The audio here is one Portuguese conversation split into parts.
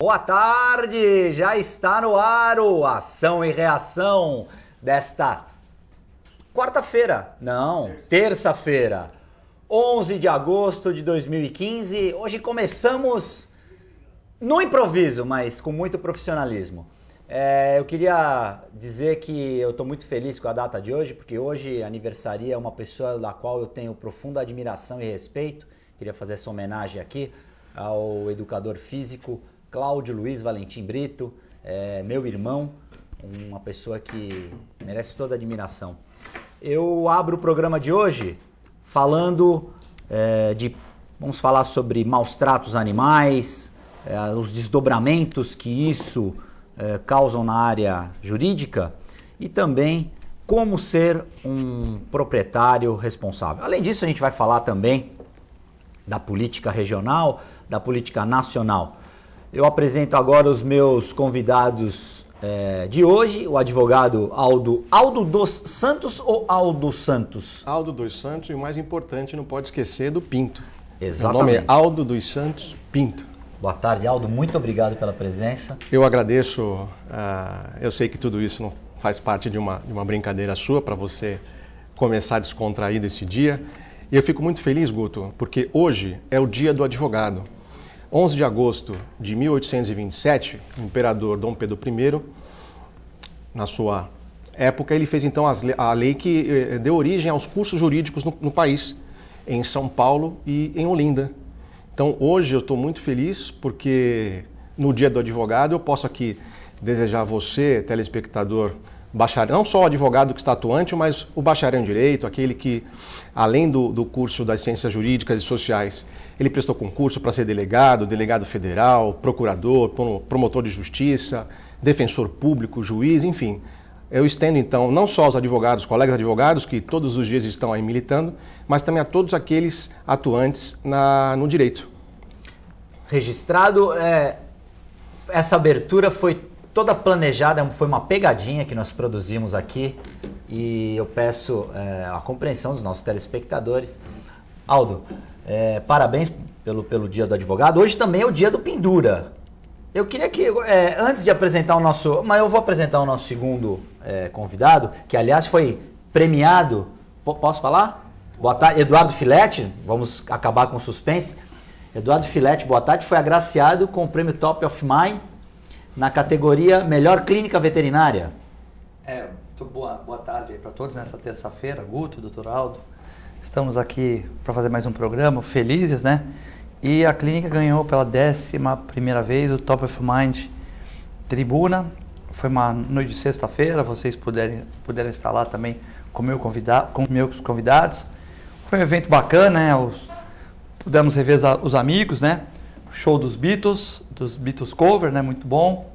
Boa tarde, já está no ar o Ação e Reação desta quarta-feira, não, terça-feira, 11 de agosto de 2015. Hoje começamos no improviso, mas com muito profissionalismo. Eu queria dizer que eu estou muito feliz com a data de hoje, porque hoje aniversaria uma pessoa da qual eu tenho profunda admiração e respeito. Queria fazer essa homenagem aqui ao educador físico Cláudio Luiz Valentim Brito, meu irmão, uma pessoa que merece toda a admiração. Eu abro o programa de hoje falando vamos falar sobre maus tratos animais, os desdobramentos que isso causam na área jurídica e também como ser um proprietário responsável. Além disso, a gente vai falar também da política regional, da política nacional. Eu apresento agora os meus convidados de hoje, o advogado Aldo dos Santos ou Aldo Santos? Aldo dos Santos e o mais importante, não pode esquecer do Pinto. Exatamente. O nome é Aldo dos Santos Pinto. Boa tarde, Aldo. Muito obrigado pela presença. Eu agradeço. Eu sei que tudo isso não faz parte de uma brincadeira sua para você começar descontraído esse dia. E eu fico muito feliz, Guto, porque hoje é o dia do advogado. 11 de agosto de 1827, o imperador Dom Pedro I, na sua época, ele fez então a lei que deu origem aos cursos jurídicos no país, em São Paulo e em Olinda. Então hoje eu estou muito feliz porque no dia do advogado eu posso aqui desejar a você, telespectador, bacharel, não só o advogado que está atuante, mas o bacharel em Direito, aquele que, além do curso das Ciências Jurídicas e Sociais, ele prestou concurso para ser delegado, delegado federal, procurador, promotor de justiça, defensor público, juiz, enfim. Eu estendo, então, não só aos advogados, colegas advogados, que todos os dias estão aí militando, mas também a todos aqueles atuantes no direito. Registrado, essa abertura foi toda planejada, foi uma pegadinha que nós produzimos aqui e eu peço a compreensão dos nossos telespectadores. Aldo, parabéns pelo Dia do Advogado. Hoje também é o Dia do Pendura. Eu queria que, antes de apresentar o nosso... Mas eu vou apresentar o nosso segundo convidado, que aliás foi premiado... Posso falar? Boa tarde, Eduardo Filete. Vamos acabar com o suspense. Eduardo Filete, boa tarde. Foi agraciado com o prêmio Top of Mind na categoria Melhor Clínica Veterinária. Muito boa tarde para todos nessa terça-feira. Guto, doutor Aldo. Estamos aqui para fazer mais um programa, felizes, né? E a clínica ganhou pela 11ª vez o Top of Mind Tribuna. Foi uma noite de sexta-feira, vocês puderam estar lá também com meus convidados. Foi um evento bacana, né? Pudemos rever os amigos, né? Show dos Beatles cover, né? Muito bom.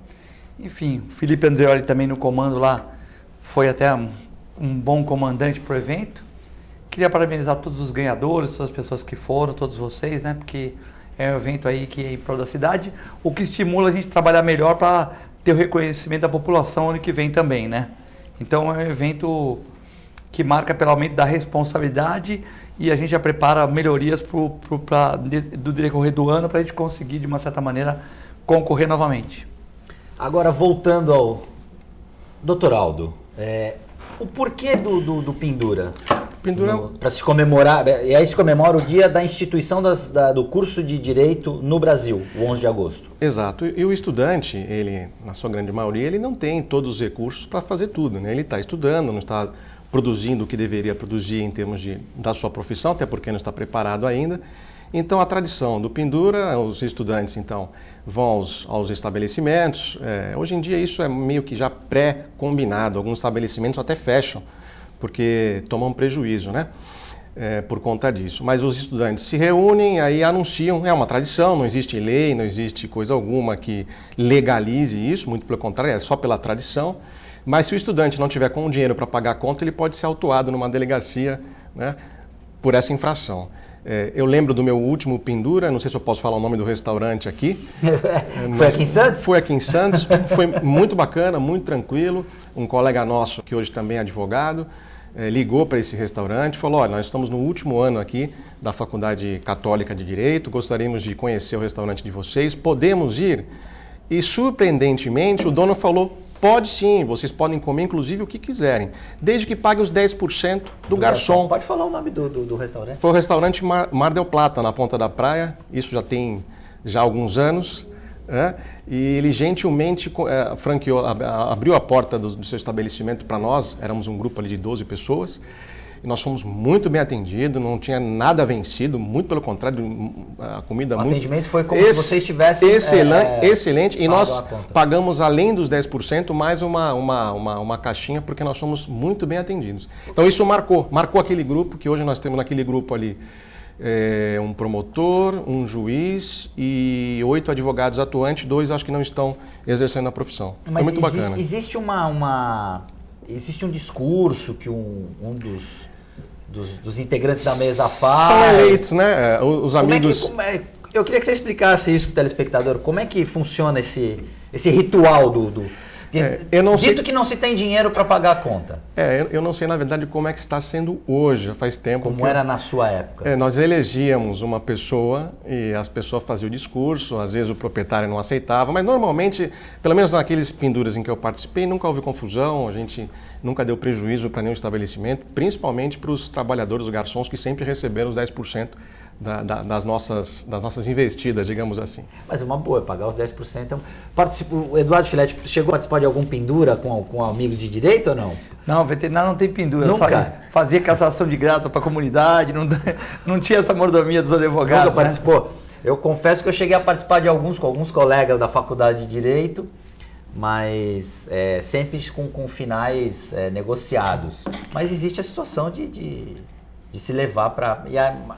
Enfim, o Felipe Andreoli também no comando lá foi até um bom comandante para o evento. Queria parabenizar todos os ganhadores, todas as pessoas que foram, todos vocês, né? Porque é um evento aí que é em prol da cidade, o que estimula a gente a trabalhar melhor para ter o reconhecimento da população ano que vem também, né? Então é um evento que marca pelo aumento da responsabilidade e a gente já prepara melhorias do decorrer do ano para a gente conseguir, de uma certa maneira, concorrer novamente. Agora, voltando ao Dr. Aldo, o porquê do Pendura? Para se comemorar, e aí se comemora o dia da instituição do curso de Direito no Brasil, o 11 de agosto. Exato, e o estudante, ele, na sua grande maioria, ele não tem todos os recursos para fazer tudo, né? Ele está estudando, não está produzindo o que deveria produzir em termos da sua profissão, até porque não está preparado ainda. Então a tradição do Pendura, os estudantes então vão aos estabelecimentos, hoje em dia isso é meio que já pré-combinado, alguns estabelecimentos até fecham, porque tomam prejuízo, né? Por conta disso. Mas os estudantes se reúnem, aí anunciam, é uma tradição, não existe lei, não existe coisa alguma que legalize isso, muito pelo contrário, é só pela tradição. Mas se o estudante não tiver com o dinheiro para pagar a conta, ele pode ser autuado numa delegacia, né, por essa infração. Eu lembro do meu último Pendura, não sei se eu posso falar o nome do restaurante aqui. Foi aqui em Santos? Foi aqui em Santos, foi muito bacana, muito tranquilo. Um colega nosso, que hoje também é advogado, ligou para esse restaurante e falou: olha, nós estamos no último ano aqui da Faculdade Católica de Direito, gostaríamos de conhecer o restaurante de vocês, podemos ir? E surpreendentemente o dono falou, pode sim, vocês podem comer inclusive o que quiserem, desde que pague os 10% do garçom. Pode falar o nome do restaurante? Foi o restaurante Mar del Plata, na Ponta da Praia, isso já tem alguns anos. E ele gentilmente franqueou, abriu a porta do seu estabelecimento para nós, éramos um grupo ali de 12 pessoas, e nós fomos muito bem atendidos, não tinha nada vencido, muito pelo contrário, a comida muito... O atendimento foi como se vocês tivessem... Excelente, e nós pagamos além dos 10% mais uma caixinha, porque nós fomos muito bem atendidos. Então isso marcou aquele grupo, que hoje nós temos naquele grupo ali, um promotor, um juiz e 8 advogados atuantes, 2 acho que não estão exercendo a profissão. Mas foi muito bacana. Existe existe um discurso que um dos integrantes da mesa faz. São eleitos, né? Os amigos... Eu queria que você explicasse isso para o telespectador. Como é que funciona esse ritual eu não sei... Dito que não se tem dinheiro para pagar a conta. Eu não sei, na verdade, como é que está sendo hoje, já faz tempo. Como era na sua época? Nós elegíamos uma pessoa e as pessoas faziam o discurso, às vezes o proprietário não aceitava, mas normalmente, pelo menos naqueles penduras em que eu participei, nunca houve confusão, a gente nunca deu prejuízo para nenhum estabelecimento, principalmente para os trabalhadores, os garçons, que sempre receberam os 10% das nossas investidas, digamos assim. Mas é uma boa, pagar os 10%. O Eduardo Filetti chegou a participar de algum pendura com amigos de direito ou não? Não, veterinário não tem pendura. Nunca? Fazia cassação de grata para a comunidade, não tinha essa mordomia dos advogados. Nunca participou? Eu confesso que eu cheguei a participar de alguns com alguns colegas da faculdade de Direito, mas sempre com finais negociados. Mas existe a situação de se levar para...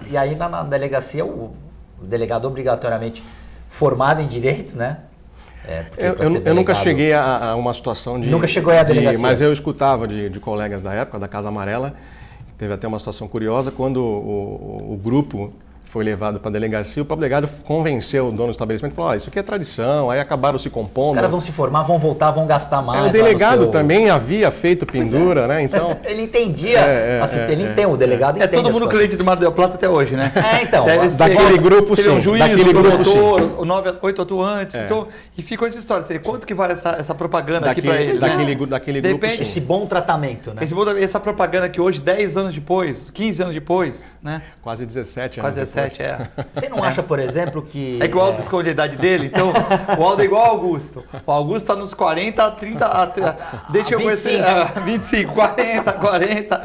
E aí na delegacia, o delegado obrigatoriamente formado em Direito, né? Eu nunca cheguei a uma situação de... Nunca chegou a delegacia? Mas eu escutava de colegas da época, da Casa Amarela, teve até uma situação curiosa, quando o grupo foi levado para a delegacia, o próprio delegado convenceu o dono do estabelecimento e falou, isso aqui é tradição, aí acabaram se compondo. Os caras vão se formar, vão voltar, vão gastar mais. O delegado também havia feito pendura, né? Então... Ele entendia, o delegado entende. Todo mundo cliente do Mar del Plata até hoje, né? Então. Daquele grupo, sim. O juiz, o promotor, 8 atuantes. Então, e ficou essa história. Quanto que vale essa propaganda aqui para eles? Daquele grupo, sim. Esse bom tratamento, né? Essa propaganda que hoje, 10 anos depois, 15 anos depois, né? Quase 17 anos. Quase 17. Você não acha, por exemplo, que... É que o Aldo escolhe a idade dele, então o Aldo é igual ao Augusto. O Augusto está nos 40, 30... Deixa eu conhecer... 25, 40.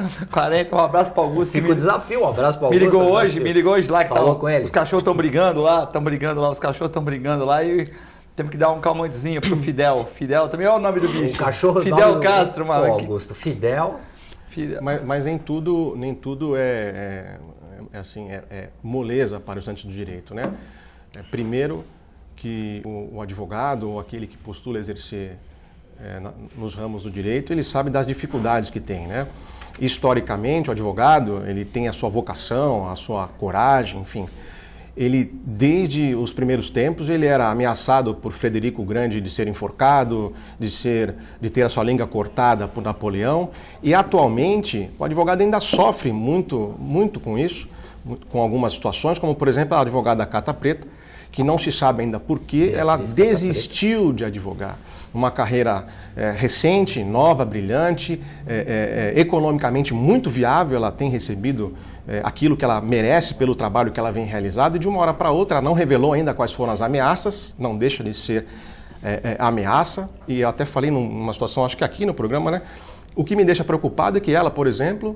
Um abraço para o Augusto. Fica o desafio, um abraço para o Augusto. Me ligou hoje lá, que falou com ele. Os cachorros estão brigando lá, os cachorros estão brigando lá e... Temos que dar um calmantezinho pro Fidel. Fidel também é o nome do bicho. O cachorro... Fidel Castro, mano. Augusto, Fidel... Mas nem tudo é moleza para o estudante do direito, né? Primeiro, que o advogado ou aquele que postula exercer nos ramos do direito, ele sabe das dificuldades que tem, né? Historicamente, o advogado, ele tem a sua vocação, a sua coragem, enfim. Ele, desde os primeiros tempos, ele era ameaçado por Frederico o Grande de ser enforcado, de ter a sua língua cortada por Napoleão. E, atualmente, o advogado ainda sofre muito com isso, com algumas situações, como, por exemplo, a advogada Cata Preta, que não se sabe ainda por que ela desistiu de advogar. Uma carreira recente, nova, brilhante, economicamente muito viável, ela tem recebido aquilo que ela merece pelo trabalho que ela vem realizando, e de uma hora para outra ela não revelou ainda quais foram as ameaças, não deixa de ser ameaça, e eu até falei numa situação, acho que aqui no programa, né? O que me deixa preocupado é que ela, por exemplo,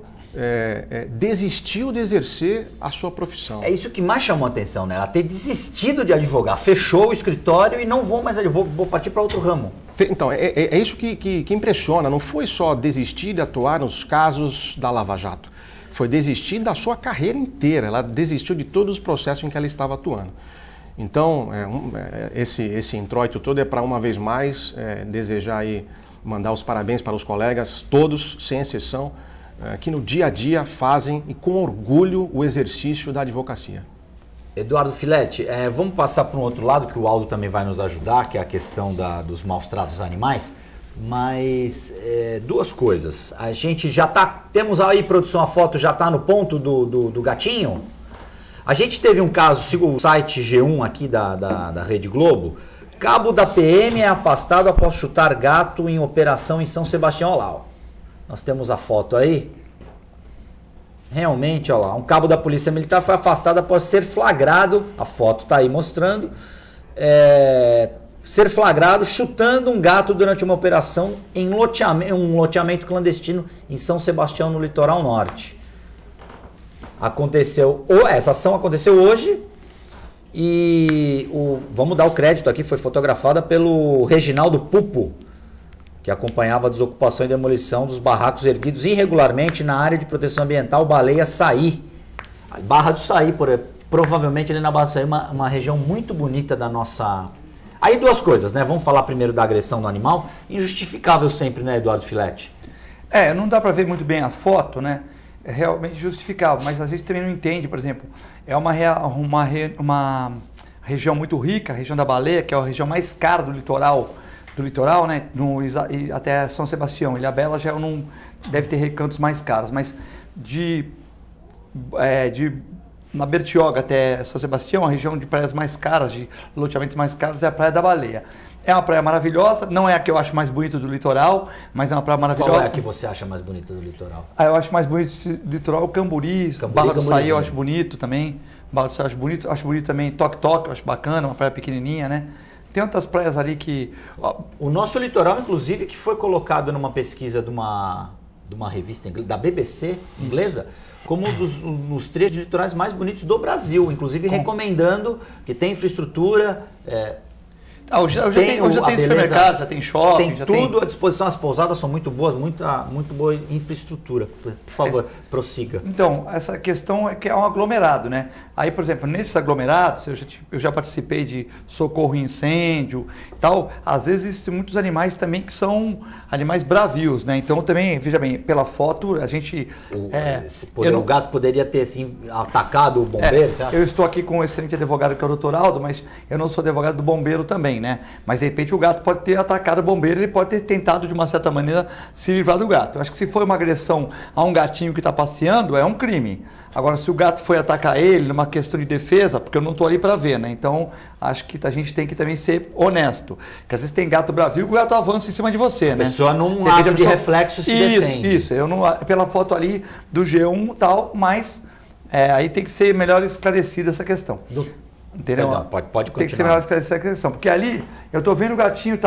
desistiu de exercer a sua profissão. É isso que mais chamou a atenção, né? Ela ter desistido de advogar, fechou o escritório e não vou mais advogar, vou partir para outro ramo. Então, é isso que impressiona, não foi só desistir de atuar nos casos da Lava Jato, foi desistir da sua carreira inteira, ela desistiu de todos os processos em que ela estava atuando. Então, esse introito todo é para, uma vez mais, desejar aí, mandar os parabéns para os colegas, todos, sem exceção, que no dia a dia fazem e com orgulho o exercício da advocacia. Eduardo Filetti, vamos passar para um outro lado, que o Aldo também vai nos ajudar, que é a questão dos maus-tratos animais. Mas duas coisas. A gente já temos aí, produção, a foto já está no ponto do gatinho. A gente teve um caso, siga o site G1 aqui da Rede Globo, Cabo da PM é afastado após chutar gato em operação em São Sebastião. Olha lá, ó. Nós temos a foto aí. Realmente, olha lá, um cabo da Polícia Militar foi afastado após ser flagrado, a foto está aí mostrando, ser flagrado chutando um gato durante uma operação em um loteamento clandestino em São Sebastião, no litoral norte. Essa ação aconteceu hoje e vamos dar o crédito aqui, foi fotografada pelo Reginaldo Pupo, que acompanhava a desocupação e demolição dos barracos erguidos irregularmente na área de proteção ambiental Baleia Saí. Barra do Saí, provavelmente ali na Barra do Saí, uma região muito bonita da nossa... Aí duas coisas, né? Vamos falar primeiro da agressão do animal. Injustificável sempre, né, Eduardo Filete? Não dá para ver muito bem a foto, né? É realmente justificável, mas a gente também não entende, por exemplo, é uma região muito rica, a região da Baleia, que é a região mais cara do litoral, né, e até São Sebastião. Ilhabela já deve ter recantos mais caros, mas na Bertioga até São Sebastião, a região de praias mais caras, de loteamentos mais caros, é a Praia da Baleia. É uma praia maravilhosa, não é a que eu acho mais bonita do litoral, mas é uma praia maravilhosa. Qual é a que você acha mais bonita do litoral? Eu acho mais bonito do litoral o Camburi, Barra do Saí eu acho bonito também. Barra do Saí eu acho bonito também. Toque-Toque eu acho bacana, uma praia pequenininha, né? Tem outras praias ali que... O nosso litoral, inclusive, que foi colocado numa pesquisa de uma revista da BBC inglesa, como um dos trechos litorais mais bonitos do Brasil, inclusive recomendando que tem infraestrutura... Hoje já tem supermercado, já tem shopping, tem tudo à disposição. As pousadas são muito boas, muito boa infraestrutura. Por favor, prossiga. Então, essa questão é que é um aglomerado, né? Aí, por exemplo, nesses aglomerados, eu já participei de socorro em incêndio e tal. Às vezes existem muitos animais também que são animais bravios, né? Então, também, veja bem, pela foto, a gente... O gato poderia ter, assim, atacado o bombeiro, você acha? Eu estou aqui com um excelente advogado que é o Dr. Aldo, mas eu não sou advogado do bombeiro também, né? Mas de repente o gato pode ter atacado o bombeiro, ele pode ter tentado de uma certa maneira se livrar do gato. Eu acho que se for uma agressão a um gatinho que está passeando, é um crime. Agora, se o gato foi atacar ele numa questão de defesa, porque eu não estou ali para ver, né? Então, acho que a gente tem que também ser honesto. Porque às vezes tem gato bravio que o gato avança em cima de você, né? A pessoa num ato de reflexo se defende. Isso. Eu não, pela foto ali do G1 e tal, mas aí tem que ser melhor esclarecido essa questão. Entendeu? Perdão, pode continuar. Tem que ser melhor esclarecer a questão. Porque ali, eu estou vendo o gatinho o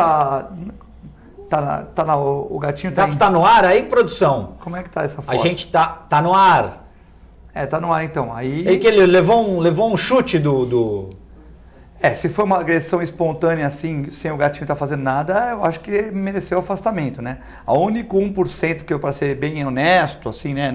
gatinho tá... Tá no ar aí, produção? Como é que tá essa foto? A gente tá no ar. Tá no ar então. Aí que ele levou um chute do... se for uma agressão espontânea assim, sem o gatinho estar fazendo nada, eu acho que mereceu afastamento, né? A único 1% que eu, para ser bem honesto, assim, né?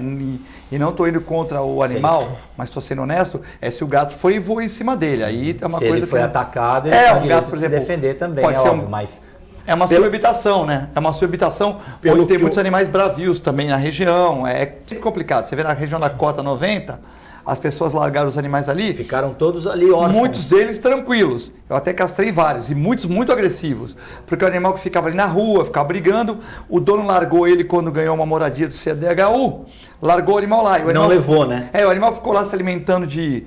E não estou indo contra o animal, mas estou sendo honesto, se o gato foi e voou em cima dele. Aí é uma se coisa ele foi que... atacado, ele tem o direito por de se defender também, pode ser óbvio, mas... É uma subhabitação, né? É uma subhabitação onde tem muitos animais bravios também na região. É sempre complicado. Você vê na região da Cota 90, as pessoas largaram os animais ali. Ficaram todos ali órfãos. Muitos deles tranquilos. Eu até castrei vários, e muitos muito agressivos. Porque o animal que ficava ali na rua, ficava brigando, o dono largou ele quando ganhou uma moradia do CDHU, largou o animal lá. E o animal levou, né? O animal ficou lá se alimentando de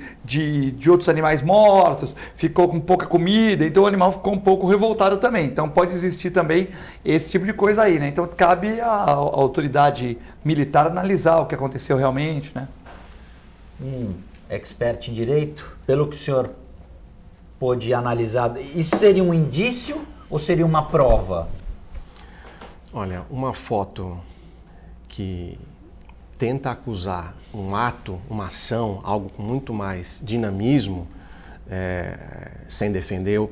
outros animais mortos, ficou com pouca comida, então o animal ficou um pouco revoltado também. Então pode existir também esse tipo de coisa aí, né? Então cabe à autoridade militar analisar o que aconteceu realmente, né? Expert em direito, pelo que o senhor pôde analisar, isso seria um indício ou seria uma prova? Olha, uma foto que tenta acusar um ato, uma ação, algo com muito mais dinamismo, sem defender o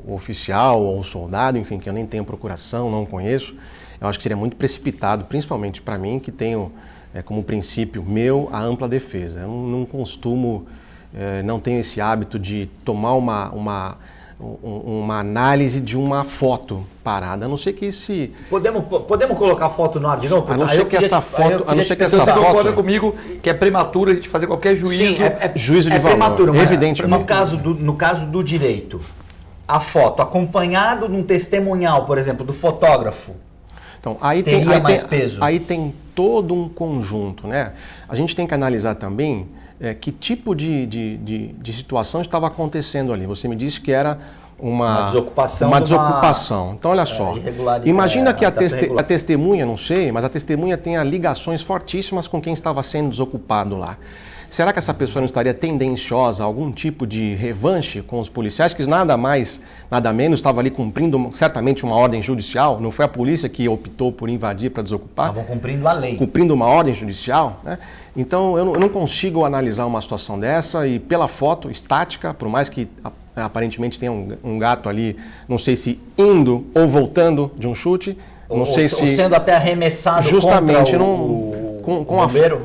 oficial ou o soldado, enfim, que eu nem tenho procuração, não conheço, eu acho que seria muito precipitado, principalmente para mim, que tenho como princípio meu a ampla defesa. Eu não costumo, não tenho esse hábito de tomar uma análise de uma foto parada, a não ser que esse... Podemos colocar a foto no ar de novo? A não ser que essa foto... Você concorda comigo que é prematuro a gente fazer qualquer juízo? Sim, juízo de valor, prematuro, mas evidentemente. No caso do direito, a foto acompanhado de um testemunhal, por exemplo, do fotógrafo, então, aí teria mais peso? Aí tem todo um conjunto, né? A gente tem que analisar também que tipo de situação estava acontecendo ali. Você me disse que era uma desocupação. Uma desocupação. Então, olha só. Imagina que a testemunha, não sei, mas a testemunha tenha ligações fortíssimas com quem estava sendo desocupado lá. Será que essa pessoa não estaria tendenciosa a algum tipo de revanche com os policiais, que nada mais, nada menos, estava ali cumprindo certamente uma ordem judicial? Não foi a polícia que optou por invadir para desocupar? Estavam cumprindo a lei. Cumprindo uma ordem judicial, né? Então, eu não consigo analisar uma situação dessa e pela foto estática, por mais que aparentemente tenha um gato ali, não sei se indo ou voltando de um chute, não sei se... Ou sendo até arremessado justamente contra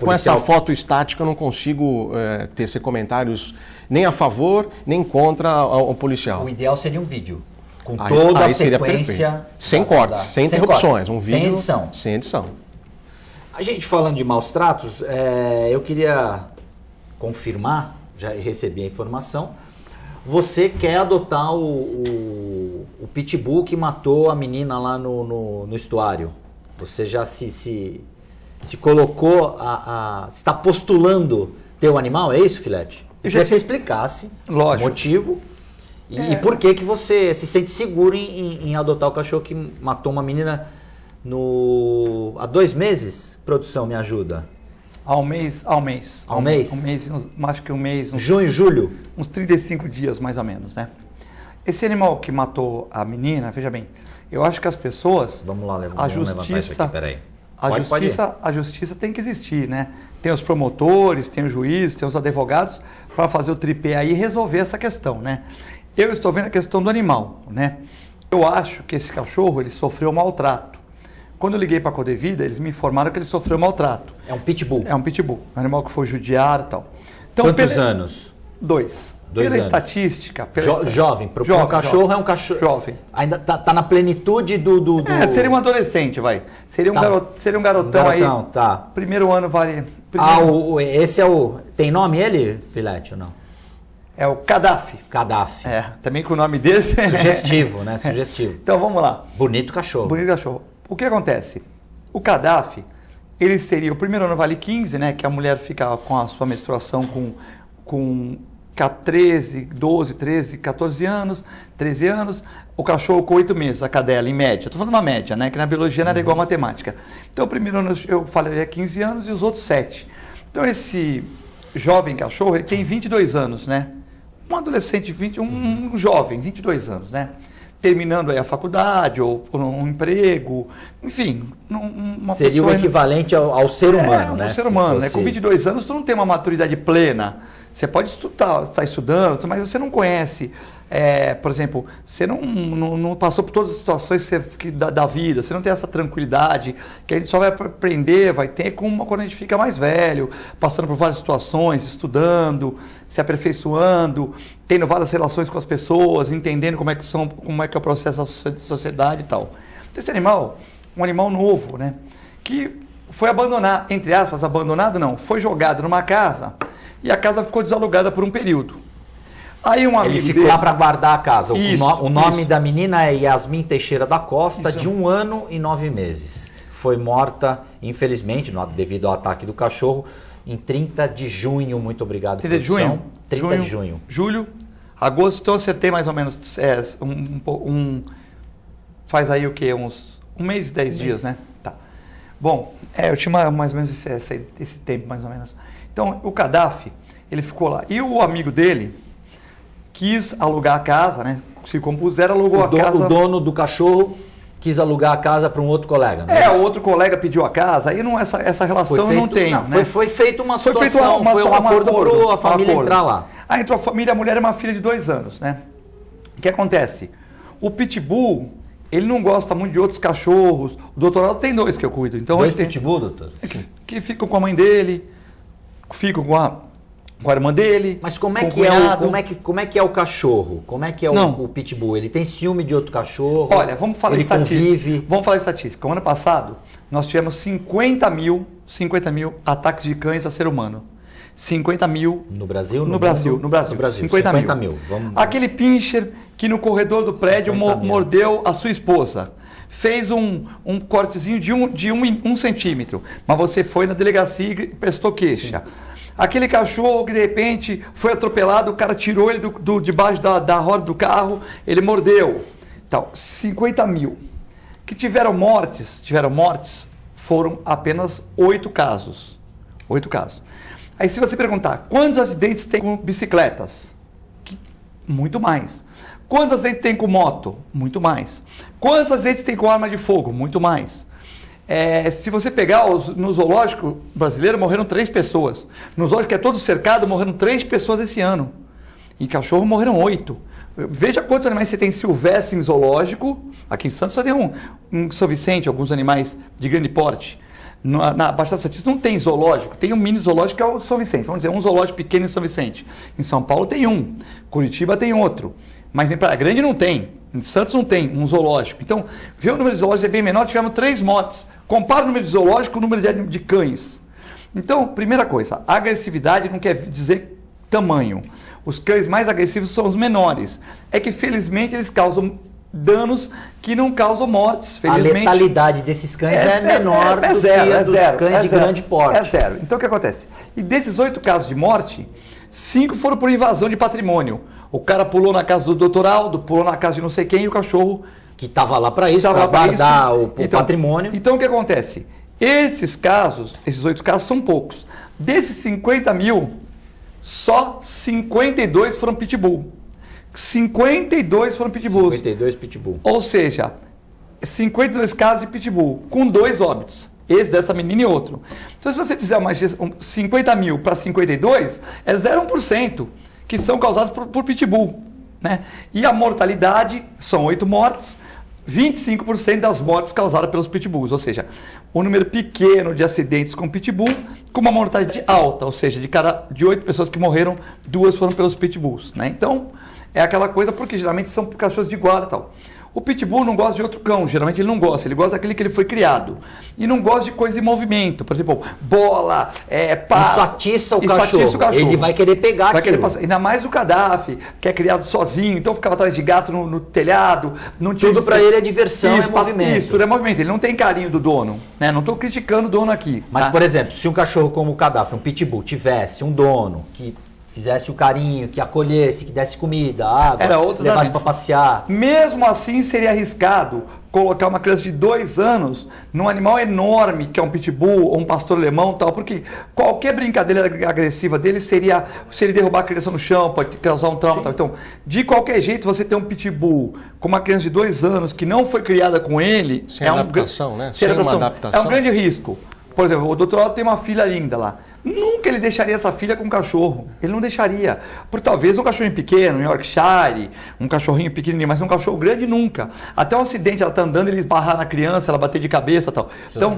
com essa foto estática eu não consigo tecer comentários nem a favor, nem contra o policial. O ideal seria um vídeo, com toda a sequência... Sem cortes, sem interrupções, um vídeo... Sem edição. Sem edição. A gente falando de maus tratos, eu queria confirmar, já recebi a informação, você quer adotar o pitbull que matou a menina lá no estuário. Você já se colocou, está postulando ter o animal, é isso, Filete? Eu queria que você explicasse o motivo e por que você se sente seguro em adotar o cachorro que matou uma menina há 2 meses. Produção, me ajuda. Ao mês. Ao mês? Acho que um mês... Junho, julho? Uns 35 dias, mais ou menos, né? Esse animal que matou a menina, veja bem, eu acho que as pessoas... Vamos lá, vamos levantar isso aqui, peraí. A justiça tem que existir, né? Tem os promotores, tem os juízes, tem os advogados para fazer o tripé aí e resolver essa questão, né? Eu estou vendo a questão do animal, né? Eu acho que esse cachorro, ele sofreu maltrato. Quando eu liguei para a Codevida, eles me informaram que ele sofreu maltrato. É um pitbull? É um pitbull, um animal que foi judiado e tal. Então, quantos anos? 2. 2 pela anos. Estatística... Jovem, para um cachorro é um cachorro... Jovem. Ainda tá na plenitude do... seria um adolescente, vai. Seria um garotão aí. Tá. Primeiro ano vale... Esse é o... Tem nome ele, Filete, ou não? É o Gaddafi. Gaddafi. Também com o nome desse... Sugestivo, né? Sugestivo. Então, vamos lá. Bonito cachorro. Bonito cachorro. O que acontece? O Gaddafi, ele seria... O primeiro ano vale 15, né? Que a mulher fica com a sua menstruação com 13, 12, 13, 14 anos, 13 anos. O cachorro com 8 meses, a cadela, em média. Estou falando uma média, né? Que na biologia não era igual a matemática. Então, o primeiro ano eu falaria 15 anos e os outros 7. Então, esse jovem cachorro, ele tem 22 anos, né? Um adolescente, um jovem, 22 anos, né? Terminando aí a faculdade ou um emprego, enfim. Seria o equivalente ao ser humano, né? Ao ser humano, né? Com 22 anos, tu não tem uma maturidade plena. Você pode estar estudando, mas você não conhece, por exemplo, você não passou por todas as situações da vida, você não tem essa tranquilidade que a gente só vai aprender, vai ter quando a gente fica mais velho, passando por várias situações, estudando, se aperfeiçoando, tendo várias relações com as pessoas, entendendo como é que é o processo da sociedade e tal. Então, esse animal, um animal novo, né, que foi abandonado, entre aspas, abandonado não, foi jogado numa casa e a casa ficou desalugada por um período. Aí um amigo Ele ficou lá para guardar a casa. O nome isso. da menina é Yasmin Teixeira da Costa, Isso. de 1 ano e 9 meses. Foi morta, infelizmente, devido ao ataque do cachorro, em 30 de junho. Muito obrigado, 30 de junho? 30 de junho. Julho, agosto, então eu acertei mais ou menos faz aí o quê? Um mês e 10 dias, né? Tá. Bom, eu tinha mais ou menos esse tempo, mais ou menos. Então, o Gaddafi, ele ficou lá. E o amigo dele quis alugar a casa, né? Se compuseram, alugou a casa. O dono do cachorro quis alugar a casa para um outro colega, né? O outro colega pediu a casa, aí não, essa relação eu não tenho. Né? Foi feita uma situação, foi um acordo para a família entrar lá. Aí entrou a família, a mulher é uma filha de 2 anos, né? O que acontece? O Pitbull, ele não gosta muito de outros cachorros. O doutorado tem 2 que eu cuido. Então, 2 Pitbull, doutor? Que ficam com a mãe dele, ficam com a irmã dele. Mas como é que é o cachorro? Como é que é o Pitbull? Ele tem ciúme de outro cachorro? Olha, vamos falar estatística. Convive. Vamos falar estatística. O ano passado, nós tivemos 50 mil ataques de cães a ser humano. 50 mil. No Brasil? No Brasil. 50 mil. Aquele pincher que no corredor do prédio mordeu a sua esposa. Fez um cortezinho de um centímetro. Mas você foi na delegacia e prestou queixa. Aquele cachorro que de repente foi atropelado, o cara tirou ele debaixo da roda do carro, ele mordeu. Então, 50 mil. Que tiveram mortes, foram apenas 8 casos. 8 casos. Aí se você perguntar, quantos acidentes tem com bicicletas? Muito mais. Quantos acidentes tem com moto? Muito mais. Quantos acidentes tem com arma de fogo? Muito mais. Se você pegar no zoológico brasileiro, morreram 3 pessoas. No zoológico que é todo cercado, morreram 3 pessoas esse ano. Em cachorro morreram 8. Veja quantos animais você tem silvestre em zoológico. Aqui em Santos só tem um São Vicente, alguns animais de grande porte. Na Baixada Santista não tem zoológico, tem um mini zoológico que é o São Vicente. Vamos dizer, um zoológico pequeno em São Vicente. Em São Paulo tem um, Curitiba tem outro. Mas em Praia Grande não tem. Em Santos não tem um zoológico. Então, ver o número de zoológicos é bem menor, tivemos 3 mortes. Compara o número de zoológico com o número de cães. Então, primeira coisa, agressividade não quer dizer tamanho. Os cães mais agressivos são os menores. É que, felizmente, eles causam danos que não causam mortes. Felizmente. A letalidade desses cães é menor do que a dos cães de grande porte. É zero. Então, o que acontece? E desses 8 casos de morte, 5 foram por invasão de patrimônio. O cara pulou na casa do Dr. Aldo, pulou na casa de não sei quem, e o cachorro... Que estava lá para isso, para guardar o patrimônio. Então, o que acontece? Esses casos, esses 8 casos, são poucos. Desses 50 mil, só 52 foram pitbull. 52 foram pitbulls. 52 pitbull. Ou seja, 52 casos de pitbull, com 2 óbitos. Esse dessa menina e outro. Então, se você fizer uma 50 mil para 52, é 0,1%, que são causados por pitbull. Né? E a mortalidade são 8 mortes, 25% das mortes causadas pelos pitbulls. Ou seja, um número pequeno de acidentes com pitbull, com uma mortalidade alta. Ou seja, de 8 pessoas que morreram, 2 foram pelos pitbulls. Né? Então, é aquela coisa porque geralmente são cachorros de guarda e tal. O pitbull não gosta de outro cão, geralmente ele não gosta, ele gosta daquele que ele foi criado. E não gosta de coisa em movimento, por exemplo, bola, pá. Isso atiça o cachorro. Ele vai querer pegar aquilo. Ainda mais o Gaddafi, que é criado sozinho, então ficava atrás de gato no telhado. Não tinha tudo para ele é diversão, é movimento. Isso, tudo é movimento, ele não tem carinho do dono. Né? Não estou criticando o dono aqui. Mas, tá? por exemplo, se um cachorro como o Gaddafi, um pitbull, tivesse um dono que fizesse o carinho, que acolhesse, que desse comida, água, levasse para passear. Mesmo assim, seria arriscado colocar uma criança de 2 anos num animal enorme, que é um pitbull ou um pastor alemão, tal, porque qualquer brincadeira agressiva dele seria, se ele derrubar a criança no chão, pode causar um trauma. Tal. Então, de qualquer jeito, você ter um pitbull com uma criança de 2 anos que não foi criada com ele... Sem adaptação, né? Sem adaptação. É um grande risco. Por exemplo, o Dr. Aldo tem uma filha linda lá. Nunca ele deixaria essa filha com um cachorro. Ele não deixaria. Por talvez um cachorrinho pequeno, um Yorkshire, um cachorrinho pequenininho, mas um cachorro grande nunca. Até um acidente, ela tá andando, ele esbarrar na criança, ela bater de cabeça e tal.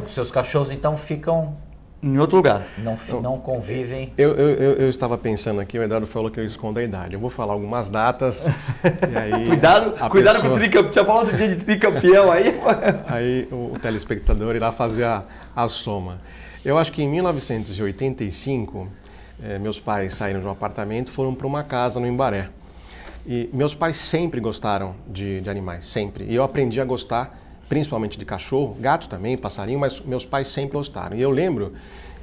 Seus cachorros então ficam... em outro lugar. Não convivem. Eu estava pensando aqui, o Eduardo falou que eu escondo a idade. Eu vou falar algumas datas. E aí cuidado com o tricampeão. Tinha falado do dia de tricampeão aí. Aí o telespectador irá fazer a soma. Eu acho que em 1985, meus pais saíram de um apartamento e foram para uma casa no Embaré. E meus pais sempre gostaram de animais, sempre. E eu aprendi a gostar, principalmente de cachorro, gato também, passarinho, mas meus pais sempre gostaram. E eu lembro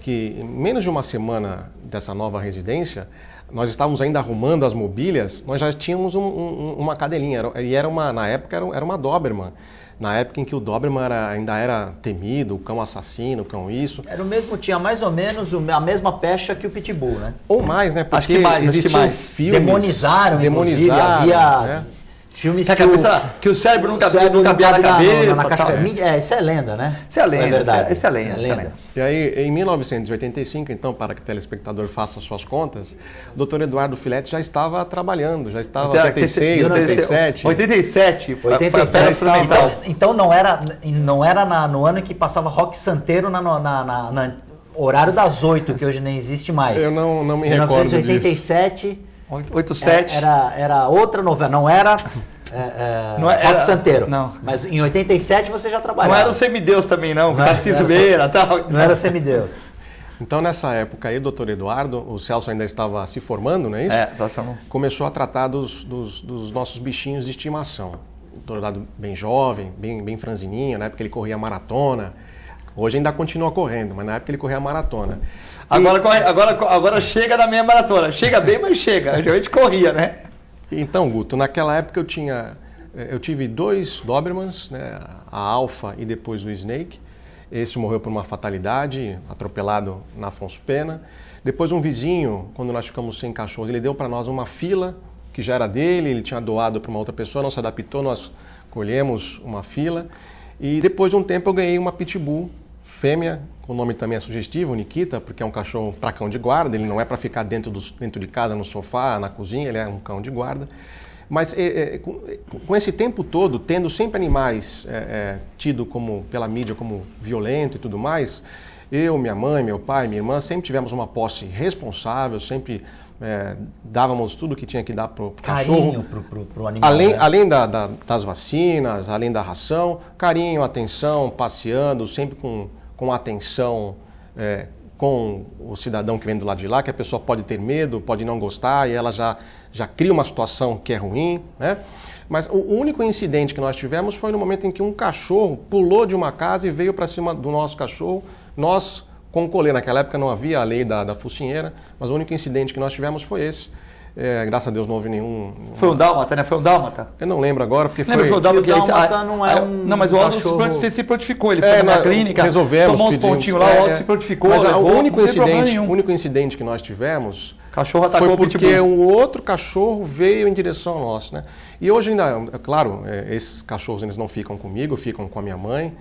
que em menos de uma semana dessa nova residência, nós estávamos ainda arrumando as mobílias, nós já tínhamos uma cadelinha, e na época era uma Doberman. Na época em que o Doberman ainda era temido, o cão assassino, o cão isso. Era o mesmo, tinha mais ou menos a mesma pecha que o Pitbull, né? Ou mais, né? Porque acho que mais, existiam filmes. Demonizaram, havia... Né? Filmes que o cérebro não cabia na cabeça. Na caixa. Isso é lenda, né? Isso é lenda, é verdade. Isso é lenda. E aí, em 1985, então, para que o telespectador faça as suas contas, o Dr. Eduardo Filete já estava trabalhando, já estava em 86, 87. 87. Então não era no ano em que passava Rock Santeiro no horário das 8, que hoje nem existe mais. Eu não me recordo disso. 1987... 87. Era outra novela, não era Rock Santeiro. Não. Mas em 87 você já trabalhava. Não era o Semideus também, não. Tarcísio Meira, tal. Não era Semideus. Então, nessa época aí, o doutor Eduardo, o Celso ainda estava se formando, não é isso? Estava se formando. Começou a tratar dos nossos bichinhos de estimação. O doutor Eduardo bem jovem, bem franzininho, na época ele corria maratona. Hoje ainda continua correndo, mas na época ele corria a maratona. Agora chega da meia maratona. Chega bem, mas chega. A gente corria, né? Então, Guto, naquela época eu tive 2 Dobermans, né, a Alpha e depois o Snake. Esse morreu por uma fatalidade, atropelado na Afonso Pena. Depois um vizinho, quando nós ficamos sem cachorros, ele deu para nós uma fila que já era dele, ele tinha doado para uma outra pessoa, não se adaptou, nós colhemos uma fila. E depois de um tempo eu ganhei uma Pitbull fêmea, o nome também é sugestivo, Nikita, porque é um cachorro para cão de guarda, ele não é para ficar dentro de casa, no sofá, na cozinha, ele é um cão de guarda. Mas com esse tempo todo, tendo sempre animais tido pela mídia como violento e tudo mais, eu, minha mãe, meu pai, minha irmã, sempre tivemos uma posse responsável, sempre dávamos tudo que tinha que dar para o cachorro. Carinho pro animal. Além das vacinas, além da ração, carinho, atenção, passeando, sempre com atenção com o cidadão que vem do lado de lá, que a pessoa pode ter medo, pode não gostar, e ela já cria uma situação que é ruim, né? Mas o único incidente que nós tivemos foi no momento em que um cachorro pulou de uma casa e veio para cima do nosso cachorro, nós com coleira. Naquela época não havia a lei da focinheira, mas o único incidente que nós tivemos foi esse. Graças a Deus não houve nenhum... Foi um dálmata, né? Foi um dálmata? Eu não lembro agora, porque foi... O dálmata não é um Não, mas o Aldo se prontificou, ele foi na clínica, resolvemos, tomou uns pontinhos lá, o Aldo se prontificou, mas levou, o único incidente que nós tivemos... Cachorro atacou foi porque um outro cachorro veio em direção ao nosso, né? E hoje ainda, é claro, esses cachorros eles não ficam comigo, ficam com a minha mãe,